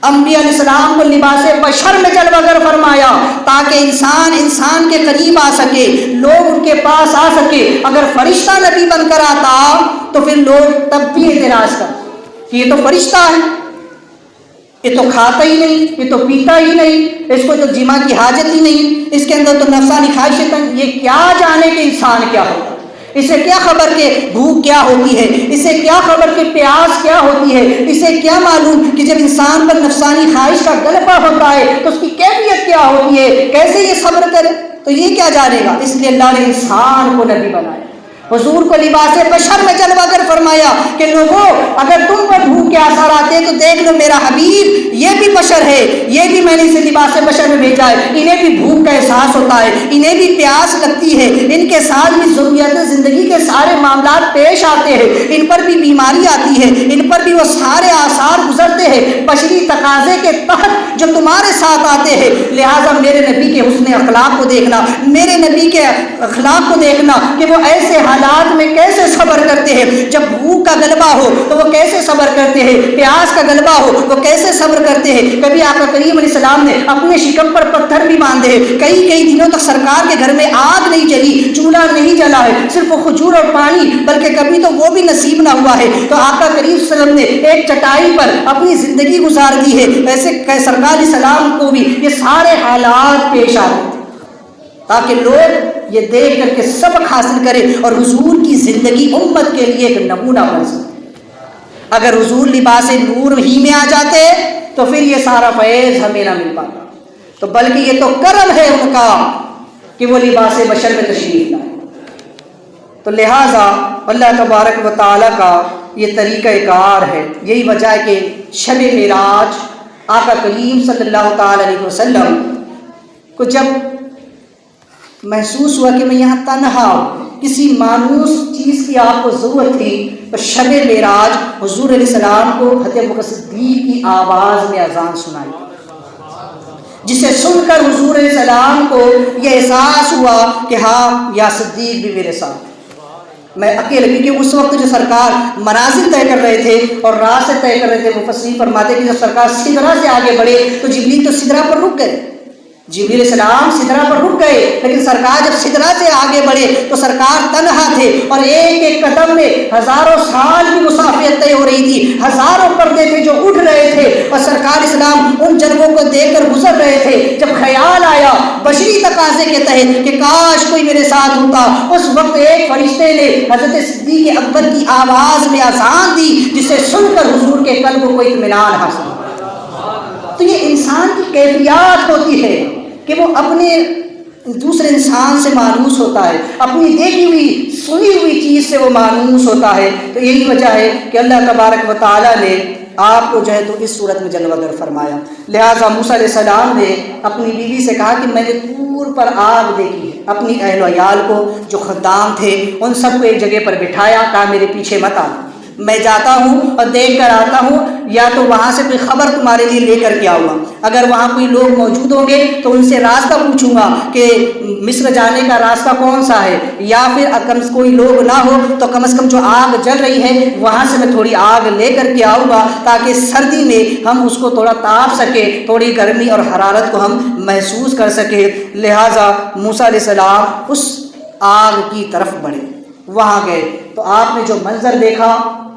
انبیاء علیہ السلام کو لباس بشر میں جلوہ گر فرمایا تاکہ انسان کے قریب آ سکے، لوگ ان کے پاس آ سکے۔ اگر فرشتہ نبی بن کر آتا تو پھر لوگ تب بھی اعتراض کرتے کہ یہ تو فرشتہ ہے، یہ تو کھاتا ہی نہیں، یہ تو پیتا ہی نہیں، اس کو تو جماع کی حاجت ہی نہیں، اس کے اندر تو نفسانی خواہشیں، یہ کیا جانے کہ انسان کیا ہوتا ہے، اسے کیا خبر کہ بھوک کیا ہوتی ہے، اسے کیا خبر کہ پیاس کیا ہوتی ہے، اسے کیا معلوم کہ جب انسان پر نفسانی خواہش کا غلبہ ہوتا ہے تو اس کی کیفیت کیا ہوتی ہے، کیسے یہ صبر کرے، تو یہ کیا جانے گا۔ اس لیے اللہ نے انسان کو نبی بنایا، حضور کو لباس بشر میں جلوہ گر فرمایا کہ لوگوں اگر تم پر بھوک کے آثار آتے ہیں تو دیکھ لو میرا حبیب یہ بھی بشر ہے، یہ بھی میں نے اسے لباس بشر میں بھیجا ہے، انہیں بھی بھوک کا احساس ہوتا ہے، انہیں بھی پیاس لگتی ہے، ان کے ساتھ بھی ضروریات زندگی کے سارے معاملات پیش آتے ہیں، ان پر بھی بیماری آتی ہے، ان پر بھی وہ سارے آثار گزرتے ہیں بشری تقاضے کے تحت جو تمہارے ساتھ آتے ہیں۔ لہٰذا میرے نبی کے حسن اخلاق کو دیکھنا، میرے نبی کے اخلاق کو دیکھنا کہ وہ ایسے حالات میں کیسے صبر کرتے ہیں، جب بھوک کا غلبہ ہو تو وہ کیسے صبر کرتے ہیں، پیاس کا غلبہ ہو وہ کیسے صبر کرتے ہیں۔ کبھی آقا کریم علیہ السلام نے اپنے شکم پر پتھر بھی باندھے، کئی دنوں تک سرکار کے گھر میں آگ نہیں جلی، چولہا نہیں جلا ہے، صرف کھجور اور پانی، بلکہ کبھی تو وہ بھی نصیب نہ ہوا ہے، تو آقا کریم صلی اللہ علیہ وسلم نے ایک چٹائی پر اپنی زندگی گزار دی ہے۔ ایسے سرکار علیہ السلام کو بھی یہ سارے حالات پیش آتے تھے تاکہ لوگ یہ دیکھ کر کے سبق حاصل کریں اور حضور کی زندگی امت کے لیے ایک نمونہ بن سکے۔ اگر حضور لباس نور ہی میں آ جاتے تو پھر یہ سارا فیض ہمیں نہ مل پاتا، تو بلکہ یہ تو کرم ہے ان کا کہ وہ لباس بشر میں تشریف لائے۔ تو لہٰذا اللہ تبارک و تعالیٰ کا یہ طریقہ کار ہے، یہی وجہ ہے کہ شب معراج آقا کریم صلی اللہ تعالیٰ علیہ وسلم کو جب محسوس ہوا کہ میں یہاں تنہا ہوں، کسی مانوس چیز کی آپ کو ضرورت تھی، تو شب معراج حضور علیہ السلام کو حضرت ابوبکر صدیق کی آواز میں اذان سنائی، جسے سن کر حضور علیہ السلام کو یہ احساس ہوا کہ ہاں یا صدیق بھی میرے ساتھ، میں اکیلے، کیونکہ اس وقت جو سرکار منازل طے کر رہے تھے اور راستے طے کر رہے تھے، مفسرین فرماتے کہ جب سرکار سدرہ سے آگے بڑھے تو جبریل تو سدرہ پر رک گئے، جبریل علیہ السلام سدرہ پر رک گئے، لیکن سرکار جب سدرہ سے آگے بڑھے تو سرکار تنہا تھے، اور ایک ایک قدم میں ہزاروں سال کی مسافت طے ہو رہی تھی، ہزاروں پردے تھے جو اٹھ رہے تھے، اور سرکار اسلام ان جلووں کو دیکھ کر گزر رہے تھے۔ جب خیال آیا بشری تقاضے کے تحت کہ کاش کوئی میرے ساتھ ہوتا، اس وقت ایک فرشتے نے حضرت صدیق اکبر کی آواز میں اذان دی، جسے سن کر حضور کے قلب کو اطمینان حاصل ہوا۔ تو یہ انسان کی کیفیات ہوتی ہے کہ وہ اپنے دوسرے انسان سے مانوس ہوتا ہے، اپنی دیکھی ہوئی سنی ہوئی چیز سے وہ مانوس ہوتا ہے۔ تو یہی وجہ ہے کہ اللہ تبارک و تعالیٰ نے آپ کو جو ہے تو اس صورت میں جلوہ گر فرمایا۔ لہٰذا موسیٰ علیہ السلام نے اپنی بیوی سے کہا کہ میں نے طور پر آگ دیکھی ہے، اپنی اہل و عیال کو جو خدام تھے ان سب کو ایک جگہ پر بٹھایا، کہا میرے پیچھے مت آنا، میں جاتا ہوں اور دیکھ کر آتا ہوں، یا تو وہاں سے کوئی خبر تمہارے لیے لے کر کے آؤں گا، اگر وہاں کوئی لوگ موجود ہوں گے تو ان سے راستہ پوچھوں گا کہ مصر جانے کا راستہ کون سا ہے، یا پھر کوئی لوگ نہ ہو تو کم از کم جو آگ جل رہی ہے وہاں سے میں تھوڑی آگ لے کر کے آؤں گا، تاکہ سردی میں ہم اس کو تھوڑا تاپ سکیں، تھوڑی گرمی اور حرارت کو ہم محسوس کر سکیں۔ لہٰذا موسیٰ علیہ السلام اس آگ کی طرف بڑھے، وہاں گئے تو آپ نے جو منظر دیکھا،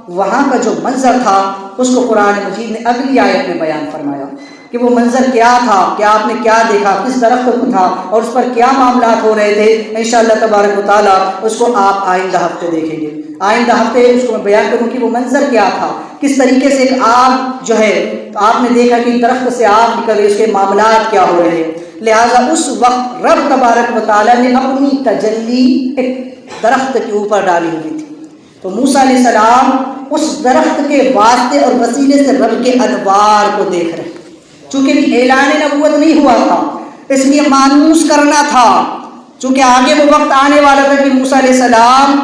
وہاں کا جو منظر تھا اس کو قرآن مجید نے اگلی آیت میں بیان فرمایا کہ وہ منظر کیا تھا، کہ آپ نے کیا دیکھا، کس درخت کو تھا اور اس پر کیا معاملات ہو رہے تھے۔ انشاءاللہ تبارک و تعالیٰ اس کو آپ آئندہ ہفتے دیکھیں گے، آئندہ ہفتے اس کو میں بیان کروں کہ وہ منظر کیا تھا، کس طریقے سے ایک آگ جو ہے تو آپ نے دیکھا کہ درخت سے آگ نکل رہی، اس کے معاملات کیا ہو رہے ہیں۔ لہٰذا اس وقت رب تبارک و تعالیٰ نے اپنی تجلی ایک درخت کے اوپر ڈالی ہوئی تھی، تو موسیٰ علیہ السلام اس درخت کے واسطے اور وسیلے سے رب کے انوار کو دیکھ رہے، چونکہ اعلان نبوت نہیں ہوا تھا اس لیے مانوس کرنا تھا، چونکہ آگے وہ وقت آنے والا تھا کہ موسیٰ علیہ السلام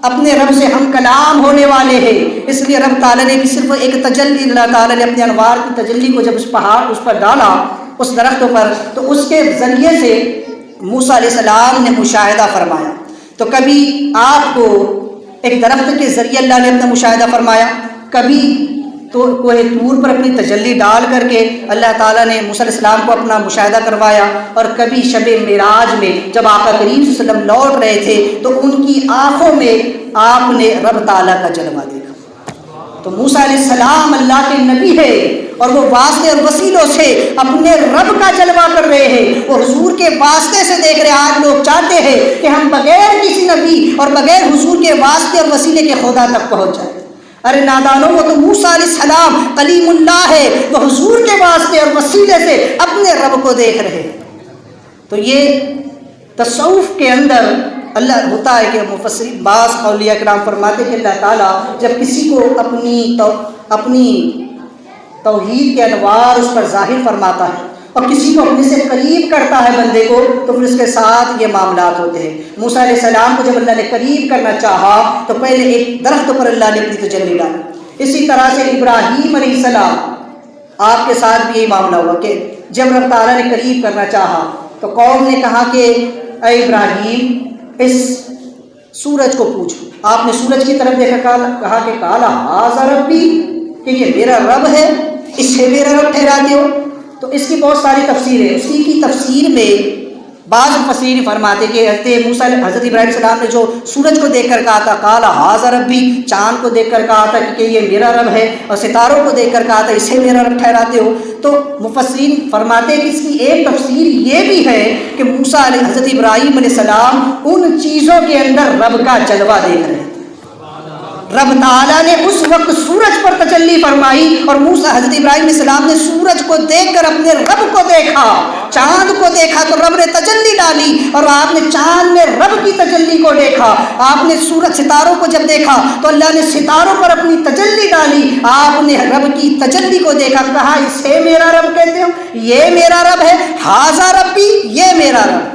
اپنے رب سے ہم کلام ہونے والے ہیں، اس لیے رب تعالیٰ نے بھی صرف ایک تجلی، اللہ تعالیٰ نے اپنے انوار کی تجلی کو جب اس پہاڑ اس پر ڈالا اس درخت پر، تو اس کے ذریعے سے موسیٰ علیہ السلام نے مشاہدہ فرمایا۔ تو کبھی آپ کو ایک درخت کے ذریعے اللہ نے اپنا مشاہدہ فرمایا، کبھی تو کوہ طور پر اپنی تجلی ڈال کر کے اللہ تعالیٰ نے موسیٰ علیہ السلام کو اپنا مشاہدہ کروایا، اور کبھی شب معراج میں جب آقا کریم صلی اللہ علیہ وسلم لوٹ رہے تھے تو ان کی آنکھوں میں آپ نے رب تعالیٰ کا جلوہ دیکھا۔ تو موسیٰ علیہ السلام اللہ کے نبی ہے اور وہ واسطے اور وسیلوں سے اپنے رب کا جلوہ کر رہے ہیں، وہ حضور کے واسطے سے دیکھ رہے ہیں۔ آج لوگ چاہتے ہیں کہ ہم بغیر کسی نبی اور بغیر حضور کے واسطے اور وسیلے کے خدا تک پہنچ جائیں۔ ارے نادانوں، وہ تو موسیٰ علیہ السلام کلیم اللہ ہے، وہ حضور کے واسطے اور وسیلے سے اپنے رب کو دیکھ رہے ہیں۔ تو یہ تصوف کے اندر اللہ ہوتا ہے کہ مفسرین بعض اولیاء کرام فرماتے کہ اللہ تعالیٰ جب کسی کو اپنی توحید کے انوار اس پر ظاہر فرماتا ہے اور کسی کو اپنے سے قریب کرتا ہے بندے کو، تو پھر اس کے ساتھ یہ معاملات ہوتے ہیں۔ موسیٰ علیہ السلام کو جب اللہ نے قریب کرنا چاہا تو پہلے ایک درخت پر اللہ نے اپنی تجلی ڈالی۔ اسی طرح سے ابراہیم علیہ السلام، آپ کے ساتھ بھی یہی معاملہ ہوا کہ جب رب تعالیٰ نے قریب کرنا چاہا تو قوم نے کہا کہ اے ابراہیم اس سورج کو پوچھو۔ آپ نے سورج کی طرف دیکھا، کہا کہ کالا ھذا ربی، کہ یہ میرا رب ہے، اس سے میرا رب ٹھہراتے ہو۔ تو اس کی بہت ساری تفسیر ہے۔ اس کی تفسیر میں بعض مفسرین فرماتے کہ حضرت ابراہیم علیہ السلام نے جو سورج کو دیکھ کر کہا تھا کالا ھذا ربی، چاند کو دیکھ کر کہا تھا کہ یہ میرا رب ہے، اور ستاروں کو دیکھ کر کہا تھا اسے میرا رب ٹھہراتے ہو۔ تو مفسرین فرماتے کہ اس کی ایک تفسیر یہ بھی ہے کہ حضرت ابراہیم علیہ السلام ان چیزوں کے اندر رب کا جلوہ دیکھ رہے تھے۔ رب تعالیٰ نے اس وقت سورج پر تجلی فرمائی اور حضرت ابراہیم علیہ السلام نے سورج کو دیکھ کر اپنے رب کو دیکھا، چاند کو دیکھا تو رب نے تجلی ڈالی، اور آپ نے چاند میں رب کی تجلی کو دیکھا۔ آپ نے ستاروں کو جب دیکھا تو اللہ نے ستاروں پر اپنی تجلی ڈالی، آپ نے رب کی تجلی کو دیکھا، کہا اسے میرا رب کہتے ہو، یہ میرا رب ہے، ھذا ربی، یہ میرا رب۔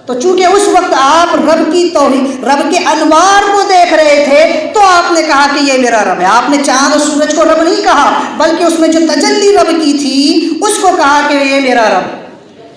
تو چونکہ اس وقت آپ رب کی توحید، رب کے انوار کو دیکھ رہے تھے، تو آپ نے کہا کہ یہ میرا رب ہے۔ آپ نے چاند اور سورج کو رب نہیں کہا، بلکہ اس میں جو تجلی رب کی تھی اس کو کہا کہ یہ میرا رب۔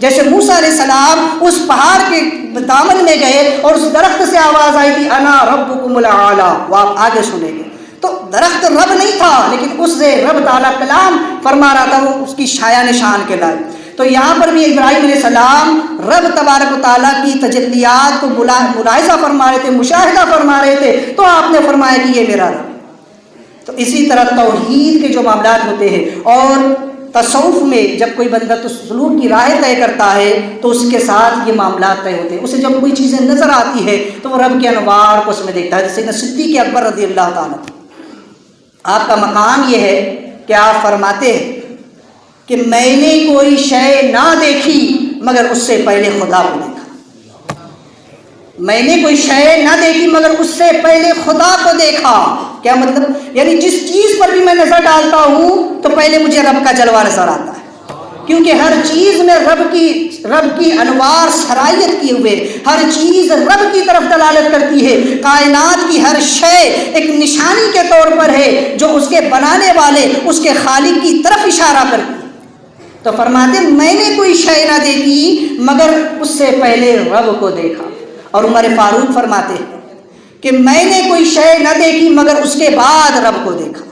جیسے موسیٰ علیہ السلام اس پہاڑ کے دامن میں گئے اور اس درخت سے آواز آئی تھی انا ربکم الاعلی، وہ آپ آگے سنیں گے۔ تو درخت رب نہیں تھا، لیکن اس سے رب تعالیٰ کلام فرما رہا تھا، وہ اس کی شایان نشان کے لائے۔ تو یہاں پر بھی ابراہیم علیہ السلام رب تبارک و تعالیٰ کی تجلیات کو ملاحظہ فرما رہے تھے، مشاہدہ فرما رہے تھے، تو آپ نے فرمایا کہ یہ میرا رب۔ تو اسی طرح توحید کے جو معاملات ہوتے ہیں، اور تصوف میں جب کوئی بندہ سلوک کی راہ طے کرتا ہے تو اس کے ساتھ یہ معاملات طے ہوتے ہیں۔ اسے جب کوئی چیزیں نظر آتی ہے تو وہ رب کے انوار کو اس میں دیکھتا ہے۔ جیسے صدیق اکبر رضی اللہ تعالیٰ، آپ کا مقام یہ ہے کہ آپ فرماتے ہیں کہ میں نے کوئی شے نہ دیکھی مگر اس سے پہلے خدا کو دیکھا۔ میں نے کوئی شے نہ دیکھی مگر اس سے پہلے خدا کو دیکھا۔ کیا مطلب؟ یعنی جس چیز پر بھی میں نظر ڈالتا ہوں تو پہلے مجھے رب کا جلوہ نظر آتا ہے، کیونکہ ہر چیز میں رب کی انوار سرایت کیے ہوئے، ہر چیز رب کی طرف دلالت کرتی ہے۔ کائنات کی ہر شے ایک نشانی کے طور پر ہے جو اس کے بنانے والے، اس کے خالق کی طرف اشارہ کرتی ہے۔ تو فرماتے میں نے کوئی شے نہ دیکھی مگر اس سے پہلے رب کو دیکھا۔ اور عمر فاروق فرماتے ہیں کہ میں نے کوئی شے نہ دیکھی مگر اس کے بعد رب کو دیکھا۔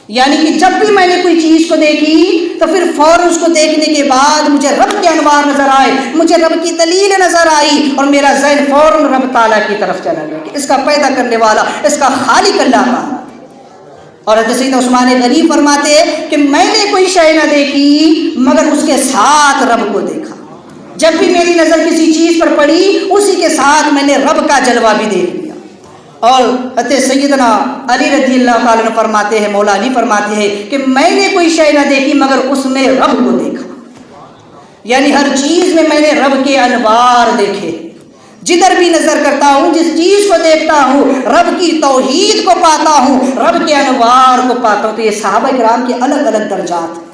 یعنی کہ جب بھی میں نے کوئی چیز کو دیکھی تو پھر فوراً اس کو دیکھنے کے بعد مجھے رب کے انوار نظر آئے، مجھے رب کی دلیل نظر آئی، اور میرا ذہن فوراً رب تعالیٰ کی طرف چلا گیا کہ اس کا پیدا کرنے والا، اس کا خالق اللہ تعالیٰ۔ اور حضرت سیدنا عثمان غنی فرماتے ہیں کہ میں نے کوئی شے نہ دیکھی مگر اس کے ساتھ رب کو دیکھا۔ جب بھی میری نظر کسی چیز پر پڑی اسی کے ساتھ میں نے رب کا جلوہ بھی دیکھ لیا۔ اور حضرت سیدنا علی رضی اللہ تعالیٰ عنہ فرماتے ہیں، مولا علی فرماتے ہیں کہ میں نے کوئی شے نہ دیکھی مگر اس میں رب کو دیکھا۔ یعنی ہر چیز میں نے رب کے انوار دیکھے۔ جدھر بھی نظر کرتا ہوں، جس چیز کو دیکھتا ہوں، رب کی توحید کو پاتا ہوں، رب کے انوار کو پاتا ہوں۔ تو یہ صحابہ کرام کے الگ الگ درجات ہیں،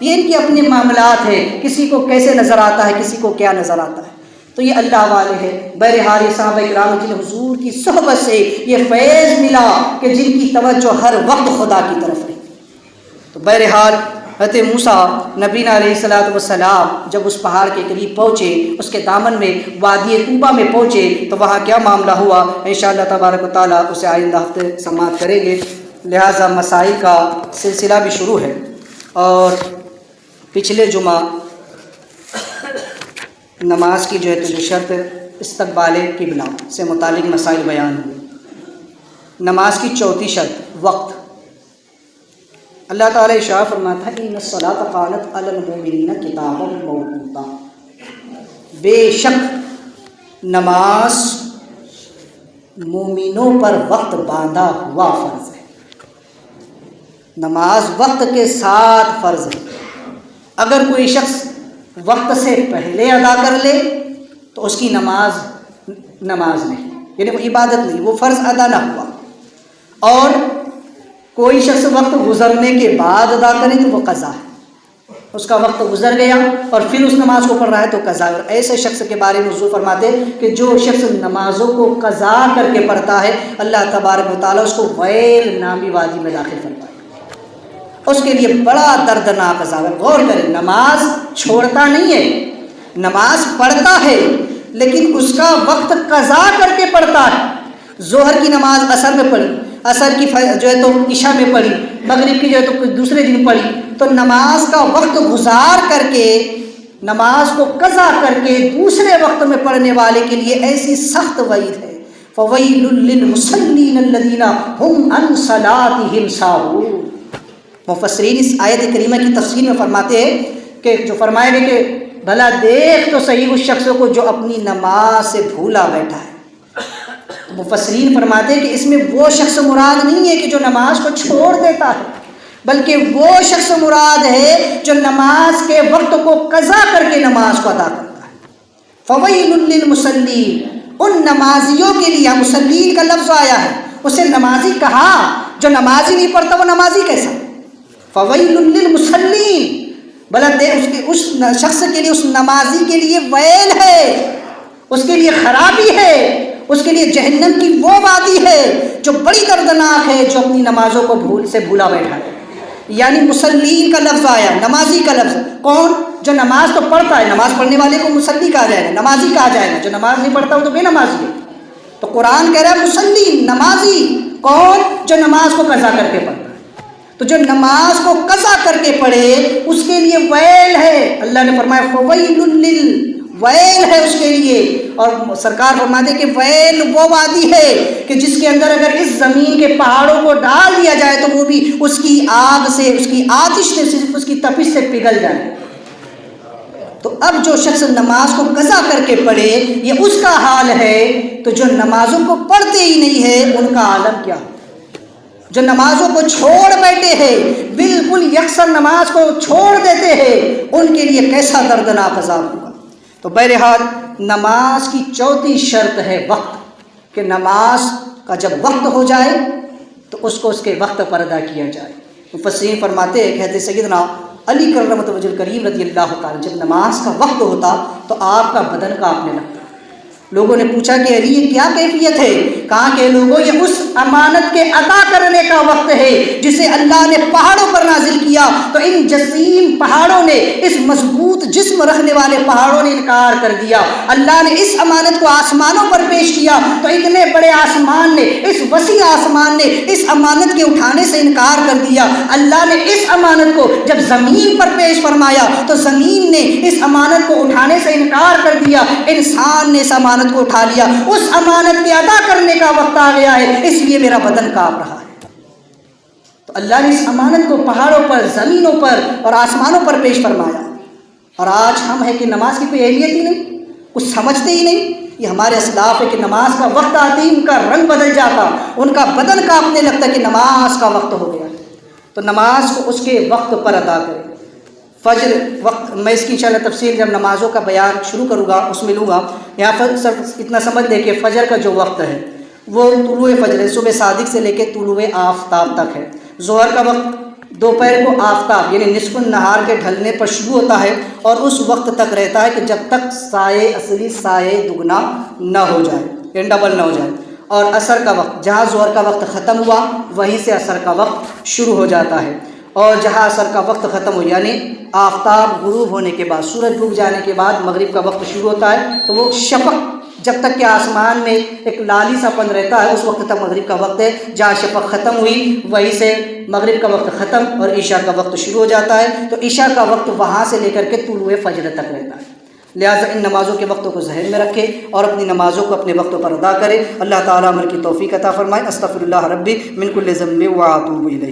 یہ ان کے اپنے معاملات ہیں، کسی کو کیسے نظر آتا ہے، کسی کو کیا نظر آتا ہے۔ تو یہ اللہ والے ہیں۔ بہرحال یہ صحابہ کرام جنہیں حضور کی صحبت سے یہ فیض ملا کہ جن کی توجہ ہر وقت خدا کی طرف رہی۔ تو بہرحال حضرت موسیٰ نبینا علیہ الصلوۃ والسلام جب اس پہاڑ کے قریب پہنچے، اس کے دامن میں وادی طوبہ میں پہنچے، تو وہاں کیا معاملہ ہوا انشاءاللہ تبارک و تعالیٰ اسے آئندہ ہفتے سماعت کریں گے۔ لہٰذا مسائل کا سلسلہ بھی شروع ہے، اور پچھلے جمعہ نماز کی جو شرط استقبال قبلہ سے متعلق مسائل بیان ہوئے۔ نماز کی چوتھی شرط وقت۔ اللہ تعالیٰ ارشاد فرماتا ہے ان الصلاۃ کانت علی المؤمنین کتابا موقوتا، بے شک نماز مومنوں پر وقت باندھا ہوا فرض ہے۔ نماز وقت کے ساتھ فرض ہے۔ اگر کوئی شخص وقت سے پہلے ادا کر لے تو اس کی نماز نہیں، یعنی وہ عبادت نہیں، وہ فرض ادا نہ ہوا۔ اور کوئی شخص وقت گزرنے کے بعد ادا کرے تو وہ قضا ہے، اس کا وقت گزر گیا اور پھر اس نماز کو پڑھ رہا ہے تو قضا ہے۔ اور ایسے شخص کے بارے میں حضور فرماتے کہ جو شخص نمازوں کو قضا کر کے پڑھتا ہے اللہ تبارک و تعالیٰ اس کو ویل نامی وادی میں داخل فرمائے، اس کے لیے بڑا دردناک عذاب ہے۔ غور کریں، نماز چھوڑتا نہیں ہے، نماز پڑھتا ہے، لیکن اس کا وقت قضا کر کے پڑھتا ہے۔ ظہر کی نماز عصر میں پڑھی، عصر کی جو ہے تو عشاء میں پڑھی، مغرب کی جو ہے تو دوسرے دن پڑھی، تو نماز کا وقت گزار کر کے، نماز کو قضا کر کے دوسرے وقت میں پڑھنے والے کے لیے ایسی سخت وعید ہے۔ فَوَيْلٌ لِّلْمُصَلِّينَ الَّذِينَ هُمْ عَنْ صَلَاتِهِمْ سَاهُونَ۔ مفسرین اس آیت کریمہ کی تفسیر میں فرماتے ہیں کہ جو فرمایا گیا کہ بھلا دیکھ تو صحیح اس شخص کو جو اپنی نماز سے بھولا بیٹھا ہے۔ مفسرین فرماتے ہیں کہ اس میں وہ شخص مراد نہیں ہے کہ جو نماز کو چھوڑ دیتا ہے، بلکہ وہ شخص مراد ہے جو نماز کے وقت کو قضا کر کے نماز کو ادا کرتا ہے۔ فَوَيْلٌ لِّلْمُصَلِّينَ، ان نمازیوں کے لیے، مصلین کا لفظ آیا ہے، اسے نمازی کہا، جو نمازی نہیں پڑھتا وہ نمازی کیسا؟ فَوَيْلٌ لِّلْمُصَلِّينَ، بھلا اس شخص کے لیے، اس نمازی کے لیے ویل ہے، اس کے لیے خرابی ہے، اس کے لیے جہنم کی وہ وادی ہے جو بڑی دردناک ہے، جو اپنی نمازوں کو بھولا بیٹھا ہے۔ یعنی مصلین کا لفظ آیا، نمازی کا لفظ کون؟ جو نماز تو پڑھتا ہے، نماز پڑھنے والے کو مصلی کہا جائے گا، نمازی کہا جائے گا، جو نماز نہیں پڑھتا وہ تو بے نمازی ہے۔ تو قرآن کہہ رہا ہے مصلین، نمازی کون؟ جو نماز کو قضا کر کے پڑھتا ہے۔ تو جو نماز کو قضا کر کے پڑھے اس کے لیے ویل ہے، اللہ نے فرمایا فَوَيْلٌ ویل ہے اس کے لیے۔ اور سرکار فرماتے کہ ویل وہ وادی ہے کہ جس کے اندر اگر اس زمین کے پہاڑوں کو ڈال دیا جائے تو وہ بھی اس کی آگ سے، اس کی آتش سے، صرف اس کی تپش سے پگھل جائے۔ تو اب جو شخص نماز کو قضا کر کے پڑھے یہ اس کا حال ہے، تو جو نمازوں کو پڑھتے ہی نہیں ہے ان کا عالم کیا ہے؟ جو نمازوں کو چھوڑ بیٹھے ہیں، بالکل یکسر نماز کو چھوڑ دیتے ہیں، ان کے لیے کیسا دردناک عذاب ہوگا۔ تو بہرحال نماز کی چوتھی شرط ہے وقت، کہ نماز کا جب وقت ہو جائے تو اس کو اس کے وقت پر ادا کیا جائے۔ مفسرین فرماتے ہیں، کہتے سیدنا علی کرمۃ وجہ الکریم رضی اللہ تعالیٰ، جب نماز کا وقت ہوتا تو آپ کا بدن کانپنے لگتا۔ لوگوں نے پوچھا کہ علی یہ کیا کیفیت ہے؟ کہا کہ لوگوں یہ اس امانت کے ادا کرنے کا وقت ہے جسے اللہ نے پہاڑوں پر نازل کیا، تو ان جسیم پہاڑوں نے، اس مضبوط جسم رکھنے والے پہاڑوں نے انکار کر دیا۔ اللہ نے اس امانت کو آسمانوں پر پیش کیا تو اتنے بڑے آسمان نے، اس وسیع آسمان نے اس امانت کے اٹھانے سے انکار کر دیا۔ اللہ نے اس امانت کو جب زمین پر پیش فرمایا تو زمین نے اس امانت کو اٹھانے سے انکار کر دیا، انسان نے اس امانت کو اٹھا لیا۔ اس امانت کے ادا کرنے کا وقت آ گیا ہے، اس لیے میرا بدن کانپ رہا ہے۔ تو اللہ نے اس امانت کو پہاڑوں پر، زمینوں پر اور آسمانوں پر پیش فرمایا، اور آج ہم ہیں کہ نماز کی کوئی اہمیت ہی نہیں، کچھ سمجھتے ہی نہیں۔ یہ ہمارے اسلاف ہے کہ نماز کا وقت آتے ہی ان کا رنگ بدل جاتا، ان کا بدن کانپنے لگتا کہ نماز کا وقت ہو گیا۔ تو نماز کو اس کے وقت پر ادا کریں۔ فجر وقت، میں اس کی انشاءاللہ تفصیل جب نمازوں کا بیان شروع کروں گا اس میں لوں گا۔ یہاں پر صرف اتنا سمجھ لیں کہ فجر کا جو وقت ہے وہ طلوع فجر ہے، صبح صادق سے لے کے طلوع آفتاب تک ہے۔ ظہر کا وقت دوپہر کو آفتاب یعنی نصف النہار کے ڈھلنے پر شروع ہوتا ہے اور اس وقت تک رہتا ہے کہ جب تک سائے، اصلی سائے دگنا نہ ہو جائے، یعنی ڈبل نہ ہو جائے۔ اور عصر کا وقت، جہاں ظہر کا وقت ختم ہوا وہیں سے عصر کا وقت شروع ہو جاتا ہے، اور جہاں عصر کا وقت ختم ہو یعنی آفتاب غروب ہونے کے بعد، سورج ڈوب جانے کے بعد مغرب کا وقت شروع ہوتا ہے، تو وہ شفق جب تک کہ آسمان میں ایک لالی سا پن رہتا ہے اس وقت تک مغرب کا وقت ہے. جہاں شفق ختم ہوئی وہیں سے مغرب کا وقت ختم اور عشاء کا وقت شروع ہو جاتا ہے. تو عشاء کا وقت وہاں سے لے کر کے طلوع فجر تک رہتا ہے. لہٰذا ان نمازوں کے وقتوں کو ذہن میں رکھے اور اپنی نمازوں کو اپنے وقتوں پر ادا کرے. اللہ تعالیٰ عمل کی توفیق عطا فرمائے. استغفر اللہ ربی من کل ذنب و اتوب الیہ.